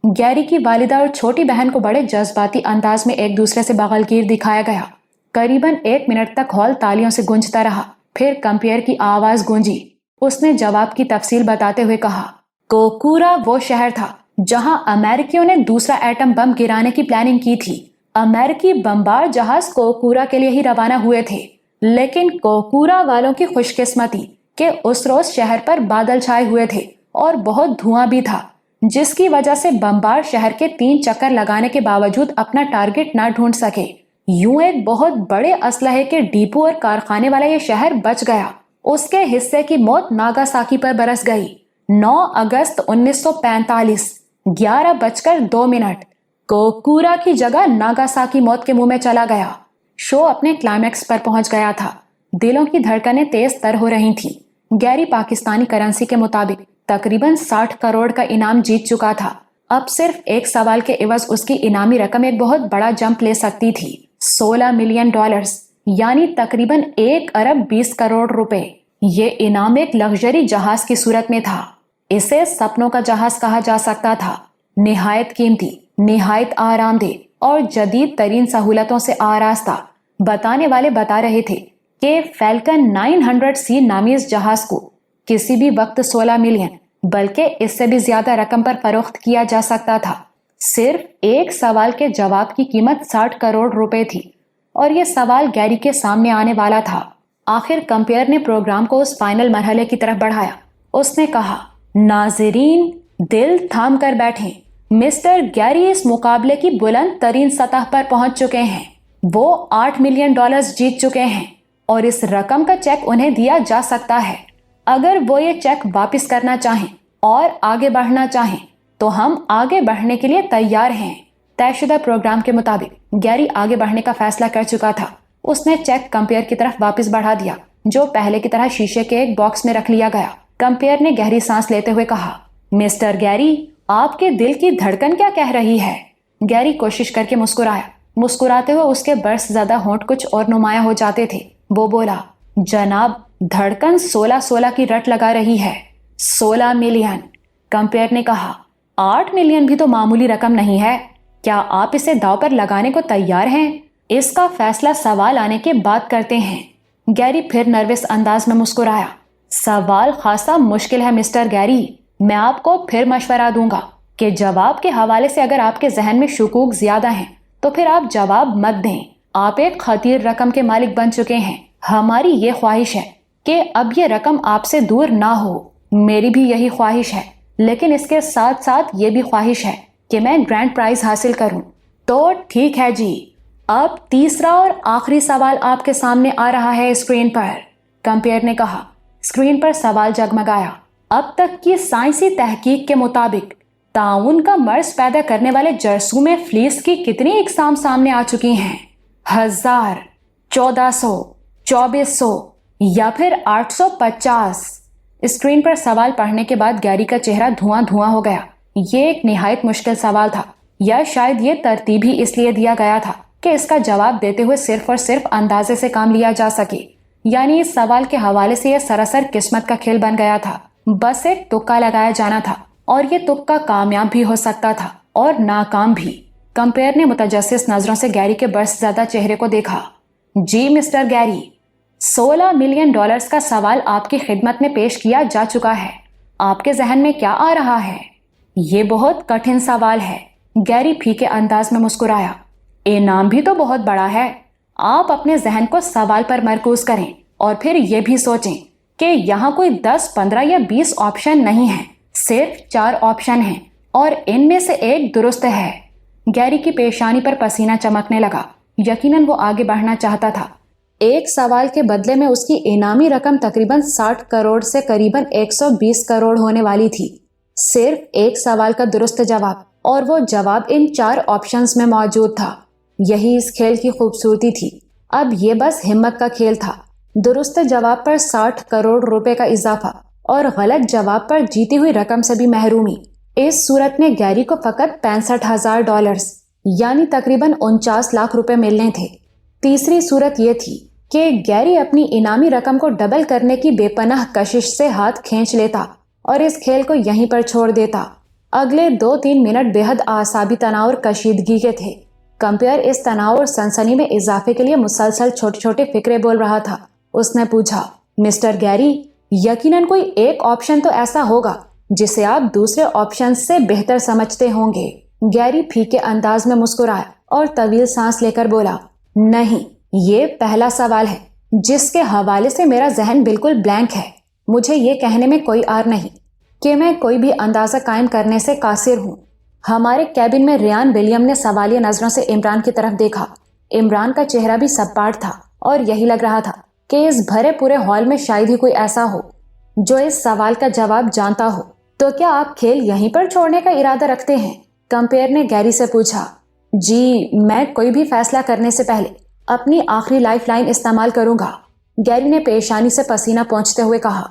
گیری کی والدہ اور چھوٹی بہن کو بڑے جذباتی انداز میں ایک دوسرے سے بغل گیر دکھایا گیا۔ قریباً 1 منٹ تک ہال تالیوں سے گونجتا رہا، پھر کمپیئر کی آواز گونجی۔ اس نے جواب کی تفصیل بتاتے ہوئے کہا، کوکورا وہ شہر تھا جہاں امریکیوں نے دوسرا ایٹم بم گرانے کی پلاننگ کی تھی۔ امریکی بمبار جہاز کوکورا کے لیے ہی روانہ ہوئے تھے، لیکن کوکورا والوں کی خوش قسمتی کہ اس روز شہر پر بادل چھائے ہوئے تھے اور بہت دھواں بھی تھا، جس کی وجہ سے بمبار شہر کے 3 چکر لگانے کے باوجود اپنا ٹارگٹ نہ ڈھونڈ سکے۔ یوں ایک بہت بڑے اسلحے کے ڈیپو اور کارخانے والا یہ شہر بچ گیا۔ اس کے حصے کی موت ناگاساکی پر برس گئی۔ 9 اگست 1945، 11:02۔ کوکورا کی جگہ ناگاساکی موت کے منہ میں چلا گیا۔ شو اپنے کلائمیکس پر پہنچ گیا تھا۔ دلوں کی دھڑکنیں تیز تر ہو رہی تھیں۔ گیری پاکستانی کرنسی کے مطابق تقریباً 60 کروڑ کا انعام جیت چکا تھا۔ اب صرف ایک سوال کے عوض اس کی انعامی رقم ایک بہت بڑا جمپ لے سکتی تھی، $16 ملین، یعنی تقریباً 1 ارب 20 کروڑ روپے۔ یہ انعام ایک لگژری جہاز کی صورت میں تھا۔ اسے سپنوں کا جہاز کہا جا سکتا تھا۔ نہایت قیمتی، نہایت آرام دہ اور جدید ترین سہولتوں سے آراستہ۔ بتانے والے بتا رہے تھے کہ فیلکن 900C نامی اس جہاز کو کسی بھی وقت 16 ملین بلکہ اس سے بھی زیادہ رقم پر فروخت کیا جا سکتا تھا۔ صرف ایک سوال کے جواب کی قیمت 60 کروڑ روپے تھی، اور یہ سوال گیری کے سامنے آنے والا تھا۔ آخر کمپیئر نے پروگرام کو اس فائنل مرحلے کی طرف بڑھایا۔ اس نے کہا، ناظرین دل تھام کر بیٹھیں، مسٹر گیری اس مقابلے کی بلند ترین سطح پر پہنچ چکے ہیں۔ وہ $8 ملین جیت چکے ہیں، اور اس رقم کا چیک انہیں دیا جا سکتا ہے۔ اگر وہ یہ چیک واپس کرنا چاہیں اور آگے بڑھنا چاہیں تو ہم آگے بڑھنے کے لیے تیار ہیں۔ طے شدہ پروگرام کے مطابق گیری آگے بڑھنے کا فیصلہ کر چکا تھا۔ اس نے چیک کمپیئر کی طرف واپس بڑھا دیا، جو پہلے کی طرح شیشے کے ایک باکس میں رکھ لیا گیا۔ کمپیئر نے گہری سانس لیتے ہوئے کہا، مسٹر گیری، آپ کے دل کی دھڑکن کیا کہہ رہی ہے؟ گیری کوشش کر کے مسکرایا۔ مسکراتے ہوئے اس کے برس زدہ ہونٹ کچھ اور نمایاں ہو جاتے تھے۔ وہ بولا، جناب، دھڑکن 16 کی رٹ لگا رہی ہے۔ 16 ملین۔ کمپیئر نے کہا، 8 ملین بھی تو معمولی رقم نہیں ہے۔ کیا آپ اسے داؤ پر لگانے کو تیار ہیں؟ اس کا فیصلہ سوال آنے کے بعد کرتے ہیں۔ گیری پھر نروس انداز میں مسکرایا۔ سوال خاصا مشکل ہے مسٹر گیری۔ میں آپ کو پھر مشورہ دوں گا کہ جواب کے حوالے سے اگر آپ کے ذہن میں شکوک زیادہ ہیں تو پھر آپ جواب مت دیں۔ آپ ایک خطیر رقم کے مالک بن چکے ہیں۔ ہماری یہ خواہش ہے کہ اب یہ رقم آپ سے دور نہ ہو۔ میری بھی یہی خواہش ہے، لیکن اس کے ساتھ ساتھ یہ بھی خواہش ہے کہ میں گرینڈ پرائز حاصل کروں۔ تو ٹھیک ہے جی، اب تیسرا اور آخری سوال آپ کے سامنے آ رہا ہے اسکرین پر۔ کمپیئر نے کہا۔ اسکرین پر سوال جگمگایا۔ اب تک کی سائنسی تحقیق کے مطابق طاعون کا مرض پیدا کرنے والے جرثوم فلیس کی کتنی اقسام سامنے آ چکی ہیں؟ 1000، 1400، 2400 یا پھر 850؟ اسکرین پر سوال پڑھنے کے بعد گیری کا چہرہ دھواں دھواں ہو گیا۔ یہ ایک نہایت مشکل سوال تھا، یا شاید یہ ترتیب ہی اس لیے دیا گیا تھا کہ اس کا جواب دیتے ہوئے صرف اور صرف اندازے سے کام لیا جا سکے۔ یعنی اس سوال کے حوالے سے یہ سراسر قسمت کا کھیل بن گیا تھا۔ بس ایک تکا لگایا جانا تھا، اور یہ تکا کامیاب بھی ہو سکتا تھا اور ناکام بھی۔ کمپیئر نے متجسس نظروں سے گیری کے برس زدہ چہرے کو دیکھا۔ جی مسٹر گیری، $16 ملین کا سوال آپ کی خدمت میں پیش کیا جا چکا ہے۔ آپ کے ذہن میں کیا آ رہا ہے؟ یہ بہت کٹھن سوال ہے۔ گیری پھیکے انداز میں مسکرایا۔ انعام بھی تو بہت بڑا ہے۔ آپ اپنے ذہن کو سوال پر مرکوز کریں اور پھر یہ بھی سوچیں کہ یہاں کوئی 10، 15 یا 20 آپشن نہیں ہیں، صرف 4 آپشن ہیں، اور ان میں سے ایک درست ہے۔ گیری کی پیشانی پر پسینہ چمکنے لگا۔ یقیناً وہ آگے بڑھنا چاہتا تھا۔ ایک سوال کے بدلے میں اس کی انعامی رقم تقریباً 60 کروڑ سے قریباً 120 کروڑ ہونے والی تھی۔ صرف ایک سوال کا درست جواب، اور وہ جواب ان 4 آپشنز میں موجود تھا۔ یہی اس کھیل کی خوبصورتی تھی۔ اب یہ بس ہمت کا کھیل تھا۔ درست جواب پر 60 کروڑ روپے کا اضافہ اور غلط جواب پر جیتی ہوئی رقم سے بھی محرومی۔ اس صورت میں گیری کو فقط $65,000 یعنی تقریباً 49 لاکھ روپے ملنے تھے۔ تیسری صورت یہ تھی کہ گیری اپنی انعامی رقم کو ڈبل کرنے کی بے پناہ کشش سے ہاتھ کھینچ لیتا اور اس کھیل کو یہیں پر چھوڑ دیتا۔ اگلے 2-3 منٹ بے حد اعصابی تناؤ اور کشیدگی کے تھے۔ کمپیئر اس تناؤ اور سنسنی میں اضافے کے لیے مسلسل چھوٹے چھوٹے فکرے بول رہا تھا۔ اس نے پوچھا، مسٹر گیری، یقیناً کوئی ایک آپشن تو ایسا ہوگا جسے آپ دوسرے آپشن سے بہتر سمجھتے ہوں گے۔ گیری پھیکے انداز میں مسکرایا اور طویل سانس لے کر بولا، نہیں، یہ پہلا سوال ہے جس کے حوالے سے میرا ذہن بالکل بلینک ہے۔ مجھے یہ کہنے میں کوئی عار نہیں کہ میں کوئی بھی اندازہ قائم کرنے سے قاصر ہوں۔ ہمارے کیبن میں ریان ولیم نے سوالیہ نظروں سے عمران کی طرف دیکھا۔ عمران کا چہرہ بھی سپاٹ تھا اور یہی لگ رہا تھا کہ اس بھرے پورے ہال میں شاید ہی کوئی ایسا ہو جو اس سوال کا جواب جانتا ہو۔ تو کیا آپ کھیل یہیں پر چھوڑنے کا ارادہ رکھتے ہیں؟ کمپیئر نے گیری سے پوچھا۔ جی، میں کوئی بھی فیصلہ کرنے سے پہلے اپنی آخری لائف لائن استعمال کروں گا، گیری نے پیشانی سے پسینہ پہنچتے ہوئے کہا۔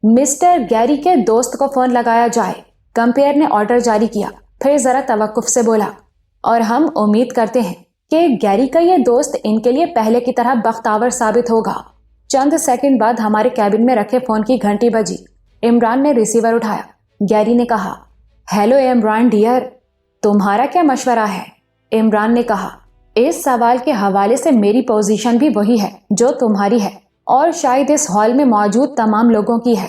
مسٹر گیری کے دوست کو فون لگایا جائے، کمپیئر نے آرڈر جاری کیا، پھر ذرا توقف سے بولا، اور ہم امید کرتے ہیں کہ گیری کا یہ دوست ان کے لیے پہلے کی طرح بختاور ثابت ہوگا۔ چند سیکنڈ بعد ہمارے کیبن میں رکھے فون کی گھنٹی بجی۔ عمران نے ریسیور اٹھایا۔ گیری نے کہا، ہیلو عمران ڈیئر، تمہارا کیا مشورہ ہے؟ عمران نے کہا، اس سوال کے حوالے سے میری پوزیشن بھی وہی ہے جو تمہاری ہے اور شاید اس ہال میں موجود تمام لوگوں کی ہے۔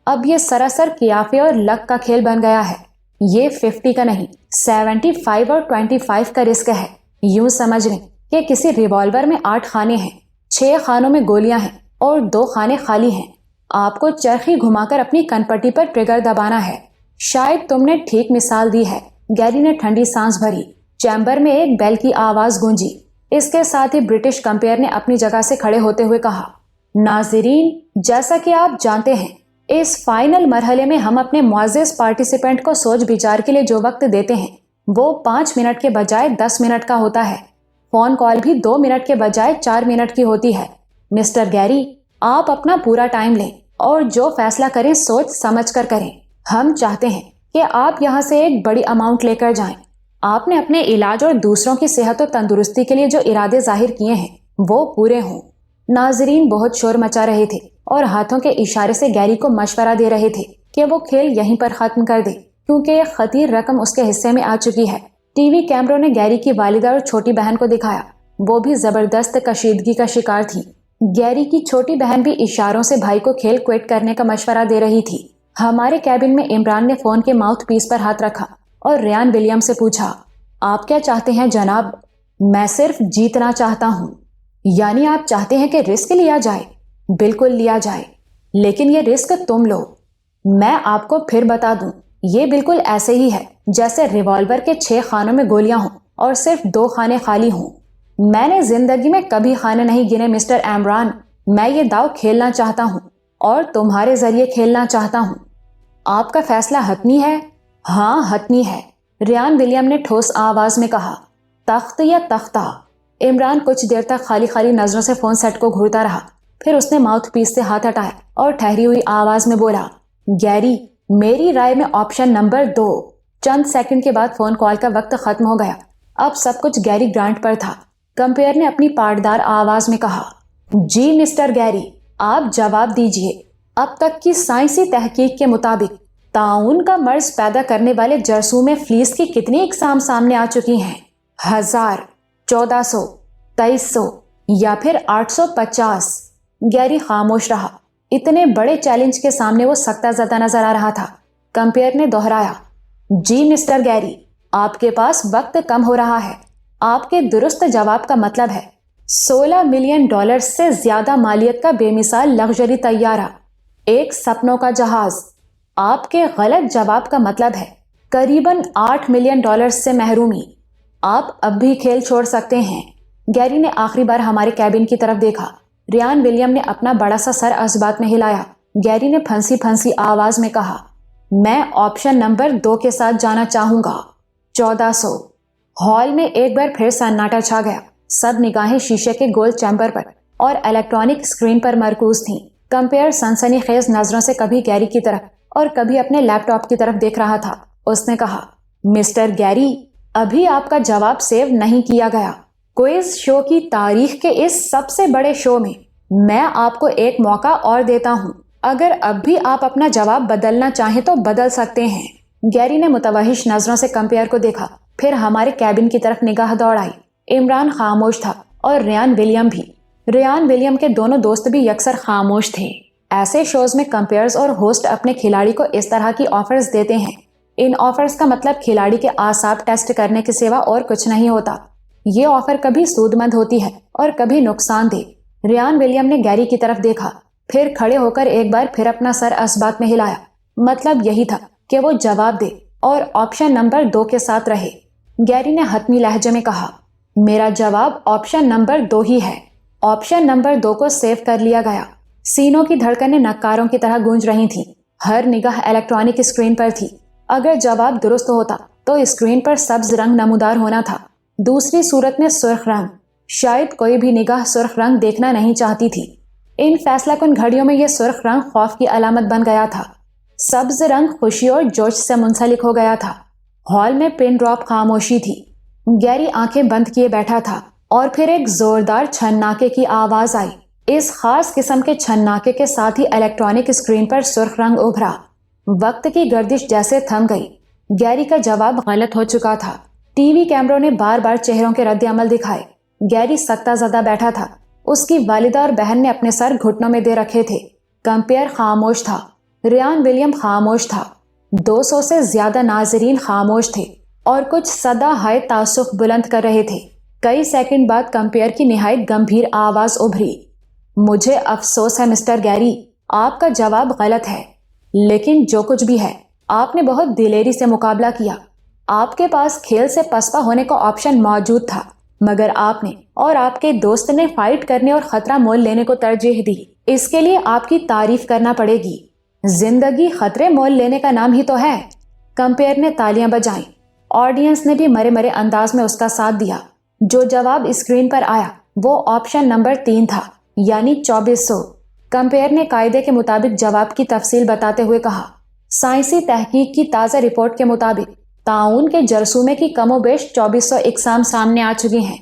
اب یہ سراسر قیافے اور لک کا کھیل بن گیا ہے۔ یہ 50 کا نہیں، 75 اور 25 کا رسک ہے۔ یوں سمجھ لیں کہ کسی ریوالور میں 8 خانے ہیں، 6 خانوں میں گولیاں ہیں اور 2 خانے خالی ہیں۔ آپ کو چرخی گھما کر اپنی کنپٹی پر ٹریگر دبانا ہے۔ شاید تم نے ٹھیک مثال دی ہے، گیری نے ٹھنڈی سانس بھری۔ چیمبر میں ایک بیل کی آواز گونجی۔ اس کے ساتھ ہی برٹش کمپیئر نے اپنی جگہ سے کھڑے ہوتے ہوئے کہا، ناظرین، جیسا کہ آپ جانتے ہیں، اس فائنل مرحلے میں ہم اپنے معزز پارٹیسپینٹ کو سوچ بچار کے لیے جو وقت دیتے ہیں وہ 5 منٹ کے بجائے 10 منٹ کا ہوتا ہے۔ فون کال بھی 2 منٹ کے بجائے 4 منٹ کی ہوتی ہے۔ مسٹر گیری، آپ اپنا پورا ٹائم لیں اور جو فیصلہ کریں سوچ سمجھ کر کریں۔ ہم چاہتے ہیں کہ آپ یہاں سے ایک بڑی اماؤنٹ لے کر جائیں۔ آپ نے اپنے علاج اور دوسروں کی صحت و تندرستی کے لیے جو ارادے ظاہر کیے ہیں وہ پورے ہوں۔ ناظرین بہت شور مچا رہے تھے اور ہاتھوں کے اشارے سے گیری کو مشورہ دے رہے تھے کہ وہ کھیل یہیں پر ختم کر دے کیونکہ ایک خطیر رقم اس کے حصے میں آ چکی ہے۔ ٹی وی کیمروں نے گیری کی والدہ اور چھوٹی بہن کو دکھایا، وہ بھی زبردست کشیدگی کا شکار تھی۔ گیری کی چھوٹی بہن بھی اشاروں سے بھائی کو کھیل کوئٹ کرنے کا مشورہ دے رہی تھی۔ ہمارے کیبن میں عمران نے فون کے ماؤتھ پیس پر ہاتھ رکھا اور ریان ولیم سے پوچھا، آپ کیا چاہتے ہیں جناب؟ میں صرف جیتنا چاہتا ہوں۔ یعنی آپ چاہتے ہیں کہ رسک لیا جائے؟ بالکل لیا جائے، لیکن یہ رسک تم لو۔ میں آپ کو پھر بتا دوں، یہ بالکل ایسے ہی ہے جیسے ریوالور کے 6 خانوں میں گولیاں ہوں اور صرف 2 خانے خالی ہوں۔ میں نے زندگی میں کبھی خانے نہیں گنے مسٹر عمران۔ میں یہ داؤ کھیلنا چاہتا ہوں اور تمہارے ذریعے کھیلنا چاہتا ہوں۔ آپ کا فیصلہ حتمی ہے؟ ہاں، حتمی ہے، ریان ولیم نے ٹھوس آواز میں کہا۔ تخت یا تختہ؟ عمران کچھ دیر تک خالی خالی نظروں سے فون سیٹ کو گھورتا رہا، پھر اس نے ماؤتھ پیس سے ہاتھ ہٹایا اور ٹھہری ہوئی آواز میں بولا، گیری، میری رائے میں آپشن نمبر 2۔ چند سیکنڈ کے بعد فون کال کا وقت ختم ہو گیا۔ اب سب کچھ گیری گرانٹ پر تھا۔ کمپیئر نے اپنی پاٹدار آواز میں کہا، جی مسٹر گیری، آپ جواب دیجئے۔ اب تک کی سائنسی تحقیق کے مطابق طاعون کا مرض پیدا کرنے والے جرثومے فلیس کی کتنی اقسام سامنے آ چکی ہیں؟ 1000، 1400، 2300 یا پھر 850؟ گیری خاموش رہا۔ اتنے بڑے چیلنج کے سامنے وہ سکتہ زدہ نظر آ رہا تھا۔ کمپیئر نے دہرایا، جی مسٹر گیری، آپ کے پاس وقت کم ہو رہا ہے۔ آپ کے درست جواب کا مطلب ہے $16 ملین سے زیادہ مالیت کا بے مثال لگژری طیارہ، ایک سپنوں کا جہاز۔ آپ کے غلط جواب کا مطلب ہے قریباً $8 ملین سے محرومی۔ آپ اب بھی کھیل چھوڑ سکتے ہیں۔ گیری نے آخری بار ہمارے کیبن کی طرف دیکھا۔ ریان ولیم نے اپنا بڑا سا سر اس بات میں ہلایا۔ گیری نے پھنسی پھنسی آواز میں کہا، میں آپشن نمبر 2 کے ساتھ جانا چاہوں گا، 1400۔ ہال میں ایک بار پھر سناٹا چھا گیا۔ سب نگاہیں شیشے کے گول چیمبر پر اور الیکٹرانک اسکرین پر مرکوز تھیں۔ کمپیئر سنسنی خیز نظروں سے کبھی گیری کی طرف اور کبھی اپنے لیپ ٹاپ کی طرف دیکھ رہا تھا۔ اس نے کہا، مسٹر گیری، ابھی آپ کا جواب سیو نہیں کیا گیا۔ کوئز شو کی تاریخ کے اس سب سے بڑے شو میں میں آپ کو ایک موقع اور دیتا ہوں، اگر اب بھی آپ اپنا جواب بدلنا چاہیں تو بدل سکتے ہیں۔ گیری نے متوحش نظروں سے کمپیئر کو دیکھا، پھر ہمارے کیبن کی طرف نگاہ دوڑائی۔ عمران خاموش تھا اور ریان ولیم بھی۔ ریان ولیم کے دونوں دوست بھی یکسر خاموش تھے۔ ایسے شوز میں کمپیئرز اور ہوسٹ اپنے کھلاڑی کو اس طرح کی آفرز دیتے ہیں۔ ان آفرز کا مطلب کھلاڑی کے اعصاب ٹیسٹ کرنے کے سوا اور کچھ نہیں ہوتا۔ یہ آفر کبھی سود مند ہوتی ہے اور کبھی نقصان دہ۔ ریان ولیم نے گیری کی طرف دیکھا، پھر کھڑے ہو کر ایک بار پھر اپنا سر اسبات میں ہلایا۔ مطلب یہی تھا کہ وہ جواب دے اور آپشن نمبر 2 کے ساتھ رہے۔ گیری نے حتمی لہجے میں کہا، میرا جواب آپشن نمبر 2 ہی ہے۔ آپشن نمبر 2 کو سیو کر لیا گیا۔ سینوں کی دھڑکنیں نکاروں کی طرح گونج رہی تھیں۔ ہر نگاہ الیکٹرانک اسکرین پر تھی۔ اگر جواب درست ہوتا تو اسکرین پر سبز رنگ نمودار ہونا تھا، دوسری صورت میں سرخ رنگ۔ شاید کوئی بھی نگاہ سرخ رنگ دیکھنا نہیں چاہتی تھی۔ ان فیصلہ کن گھڑیوں میں یہ سرخ رنگ خوف کی علامت بن گیا تھا۔ سبز رنگ خوشی اور جوش سے منسلک ہو گیا تھا۔ ہال میں پن ڈراپ خاموشی تھی۔ گیری آنکھیں بند کیے بیٹھا تھا اور پھر ایک زوردار چھناکے کی آواز آئی۔ اس خاص قسم کے چھناکے کے ساتھ ہی الیکٹرانک اسکرین پر سرخ رنگ ابھرا۔ وقت کی گردش جیسے تھم گئی۔ گیری کا جواب غلط ہو چکا تھا۔ ٹی وی کیمروں نے بار بار چہروں کے رد عمل دکھائے۔ گیری سکتہ زدہ بیٹھا تھا۔ اس کی والدہ اور بہن نے اپنے سر گھٹنوں میں دے رکھے تھے۔ کمپیئر خاموش تھا۔ ریان ولیم خاموش تھا۔ 200 سے زیادہ ناظرین خاموش تھے اور کچھ صدا ہائے تعصب بلند کر رہے تھے۔ کئی سیکنڈ بعد کمپیئر کی نہایت گمبھیر آواز ابھری، مجھے افسوس ہے مسٹر گیری، آپ کا جواب غلط ہے، لیکن جو کچھ بھی ہے آپ نے بہت دلیری سے مقابلہ کیا۔ آپ کے پاس کھیل سے پسپا ہونے کا آپشن موجود تھا، مگر آپ نے اور آپ کے دوست نے فائٹ کرنے اور خطرہ مول لینے کو ترجیح دی۔ اس کے لیے آپ کی تعریف کرنا پڑے گی۔ زندگی خطرے مول لینے کا نام ہی تو ہے۔ کمپیئر نے تالیاں بجائیں۔ آڈینس نے بھی مرے مرے انداز میں اس کا ساتھ دیا۔ جو جواب اسکرین پر آیا وہ آپشن نمبر 3 تھا، یعنی 2400۔ کمپیئر نے قاعدے کے مطابق جواب کی تفصیل بتاتے ہوئے کہا، سائنسی تحقیق کی تازہ رپورٹ کے مطابق طاعون کے جرثومے کی کم و بیش 2400 اقسام سامنے آ چکی ہیں،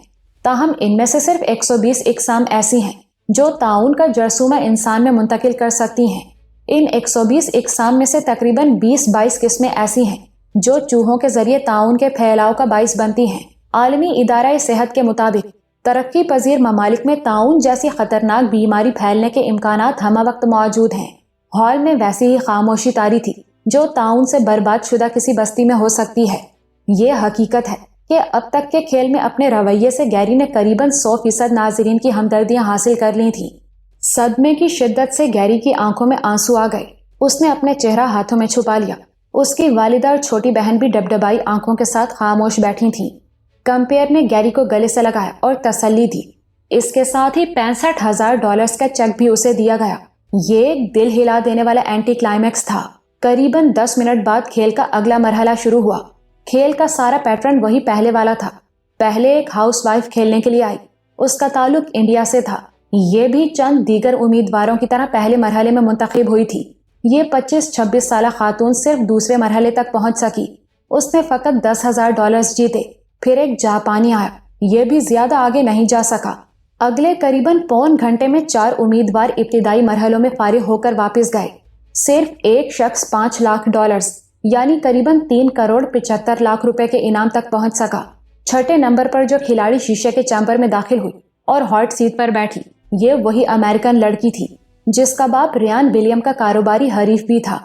تاہم ان میں سے صرف 120 اقسام ایسی ہیں جو طاعون کا جرثومہ انسان میں منتقل کر سکتی ہیں۔ ان 120 اقسام میں سے تقریباً 20-22 قسمیں ایسی ہیں جو چوہوں کے ذریعے طاعون کے پھیلاؤ کا باعث بنتی ہیں۔ عالمی ادارہ صحت کے مطابق ترقی پذیر ممالک میں طاعون جیسی خطرناک بیماری پھیلنے کے امکانات ہمہ وقت موجود ہیں۔ ہال میں ویسی ہی خاموشی طاری تھی جو طاعون سے برباد شدہ کسی بستی میں ہو سکتی ہے۔ یہ حقیقت ہے کہ اب تک کے کھیل میں اپنے رویے سے گیری نے قریباً 100% ناظرین کی ہمدردیاں حاصل کر لی تھیں۔ صدمے کی شدت سے گیری کی آنکھوں میں آنسو آ گئے۔ اس نے اپنے چہرہ ہاتھوں میں چھپا لیا۔ اس کی والدہ اور چھوٹی بہن بھی ڈبڈبائی آنکھوں کے ساتھ خاموش بیٹھی تھیں۔ کمپیئر نے گیری کو گلے سے لگایا اور تسلی دی۔ اس کے ساتھ ہی $65,000 کا چیک بھی اسے دیا گیا۔ یہ ایک دل ہلا دینے والا اینٹی کلائمیکس تھا۔ قریباً 10 منٹ بعد کھیل کا اگلا مرحلہ شروع ہوا۔ کھیل کا سارا پیٹرن وہی پہلے والا تھا۔ پہلے ایک ہاؤس وائف کھیلنے کے لیے آئی۔ اس کا تعلق انڈیا سے تھا۔ یہ بھی چند دیگر امیدواروں کی طرح پہلے مرحلے میں منتخب ہوئی تھی۔ یہ 25-26 سالہ خاتون صرف دوسرے مرحلے تک پہنچ سکی۔ اس نے فقط $10,000 جیتے۔ پھر ایک جاپانی آیا، یہ بھی زیادہ آگے نہیں جا سکا۔ اگلے قریباً پون گھنٹے میں 4 امیدوار ابتدائی مرحلوں میں فارغ ہو کر واپس گئے۔ صرف ایک شخص $5 لاکھ یعنی قریباً 3.75 کروڑ روپے کے انعام تک پہنچ سکا۔ چھٹے نمبر پر جو کھلاڑی شیشے کے چیمبر میں داخل ہوئی اور ہاٹ سیٹ پر بیٹھی، یہ وہی امریکن لڑکی تھی جس کا باپ ریان ولیم کا کاروباری حریف بھی تھا۔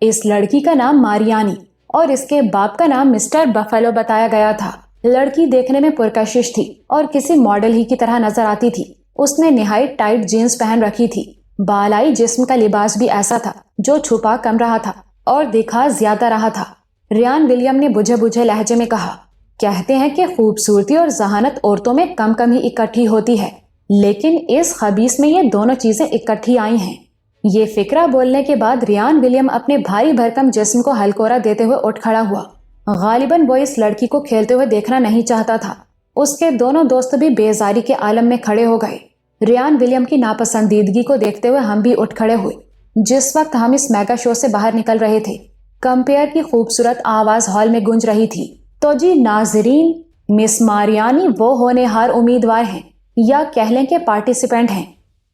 اس لڑکی کا نام ماریانی اور اس کے باپ کا نام مسٹر بفلو بتایا گیا تھا۔ لڑکی دیکھنے میں پرکشش تھی اور کسی ماڈل ہی کی طرح نظر آتی تھی۔ اس نے نہایت ٹائٹ جینز پہن رکھی تھی۔ بالائی جسم کا لباس بھی ایسا تھا جو چھپا کم رہا تھا اور دکھا زیادہ رہا تھا۔ ریان ولیم نے بجھے بجھے لہجے میں کہا، کہتے ہیں کہ خوبصورتی اور ذہانت عورتوں میں کم کم ہی اکٹھی ہوتی ہے، لیکن اس خبیث میں یہ دونوں چیزیں اکٹھی آئی ہیں۔ یہ فکرہ بولنے کے بعد ریان ولیم اپنے بھاری بھرکم جسم کو ہلکورا دیتے ہوئے اٹھ کھڑا ہوا۔ غالباً وہ اس لڑکی کو کھیلتے ہوئے دیکھنا نہیں چاہتا تھا۔ اس کے دونوں دوست بھی بیزاری کے عالم میں کھڑے ہو گئے۔ ریان ولیم کی ناپسندیدگی کو دیکھتے ہوئے ہم بھی اٹھ کھڑے ہوئے۔ جس وقت ہم اس میگا شو سے باہر نکل رہے تھے، کمپیئر کی خوبصورت آواز ہال میں گونج رہی تھی، تو جی ناظرین، مس ماریانی وہ ہونہار امیدوار ہیں، یا کہہ لیں کہ پارٹیسپینٹ ہیں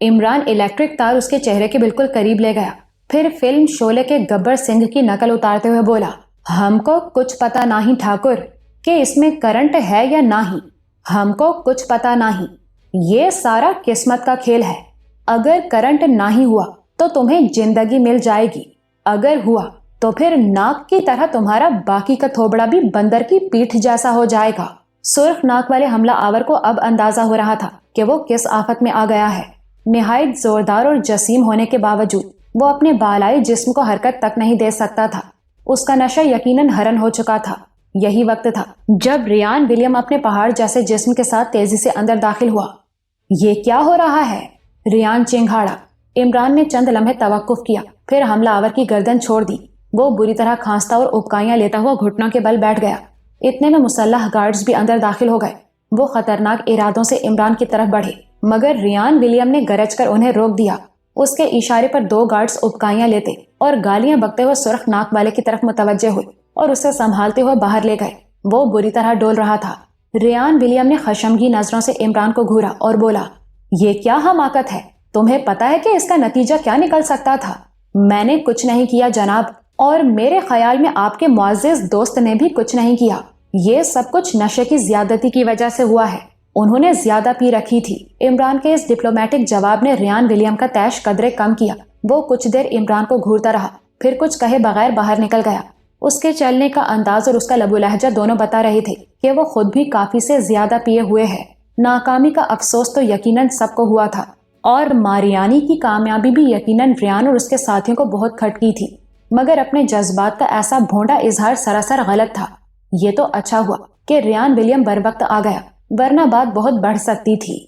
عمران الیکٹرک تار اس کے چہرے کے بالکل قریب لے گیا، پھر فلم شعلے کے گبر سنگھ کی نقل اتارتے ہوئے بولا، ہم کو کچھ پتا نہیں ٹھاکر کہ اس میں کرنٹ ہے یا نہیں، ہم کو کچھ پتا نہیں، یہ سارا قسمت کا کھیل ہے۔ اگر کرنٹ نہیں ہوا تو تمہیں زندگی مل جائے گی، اگر ہوا تو پھر ناک کی طرح تمہارا باقی کا تھوبڑا بھی بندر کی پیٹھ جیسا ہو جائے گا۔ سرخ ناک والے حملہ آور کو اب اندازہ ہو رہا تھا کہ وہ کس آفت میں آ گیا ہے۔ نہایت زوردار اور جسیم ہونے کے باوجود وہ اپنے بالائی جسم کو حرکت تک نہیں دے سکتا تھا۔ اس کا نشہ یقیناً حرن ہو چکا تھا۔ یہی وقت تھا جب ریان ولیم اپنے پہاڑ جیسے جسم کے ساتھ تیزی سے اندر داخل ہوا۔ یہ کیا ہو رہا ہے؟ ریان چنگھاڑا۔ عمران نے چند لمحے توقف کیا، پھر حملہ آور کی گردن چھوڑ دی۔ وہ بری طرح کھانستا اور ابکائیاں لیتا ہوا گھٹنوں کے بل بیٹھ گیا۔ اتنے میں مسلح گارڈز بھی اندر داخل ہو گئے۔ وہ خطرناک ارادوں سے عمران کی طرف بڑھے، مگر ریان ولیم نے گرج کر انہیں روک دیا۔ اس کے اشارے پر دو گارڈز ابکائیاں لیتے اور گالیاں بکتے ہوئے سرخ ناک والے کی طرف متوجہ ہوئے اور اسے سنبھالتے ہوئے باہر لے گئے۔ وہ بری طرح ڈول رہا تھا۔ ریان ولیم نے خشمگین نظروں سے عمران کو گھورا اور بولا، یہ کیا حماقت ہے؟ تمہیں پتا ہے کہ اس کا نتیجہ کیا نکل سکتا تھا؟ میں نے کچھ نہیں کیا جناب، اور میرے خیال میں آپ کے معزز دوست نے بھی کچھ نہیں کیا۔ یہ سب کچھ نشے کی زیادتی کی وجہ سے ہوا ہے، انہوں نے زیادہ پی رکھی تھی۔ عمران کے اس ڈپلومیٹک جواب نے ریان ولیم کا تیش قدرے کم کیا۔ وہ کچھ دیر عمران کو گھورتا رہا، پھر کچھ کہے بغیر باہر نکل گیا۔ اس کے چلنے کا انداز اور اس کا لب و لہجہ دونوں بتا رہے تھے کہ وہ خود بھی کافی سے زیادہ پیے ہوئے ہے۔ ناکامی کا افسوس تو یقیناً سب کو ہوا تھا، اور ماریانی کی کامیابی بھی یقیناً ریان اور اس کے ساتھیوں کو بہت کھٹکی تھی، مگر اپنے جذبات کا ایسا بھونڈا اظہار سراسر غلط تھا۔ یہ تو اچھا ہوا کہ ریان ولیم بر وقت آ گیا، ورنہ بات بہت بڑھ سکتی تھی۔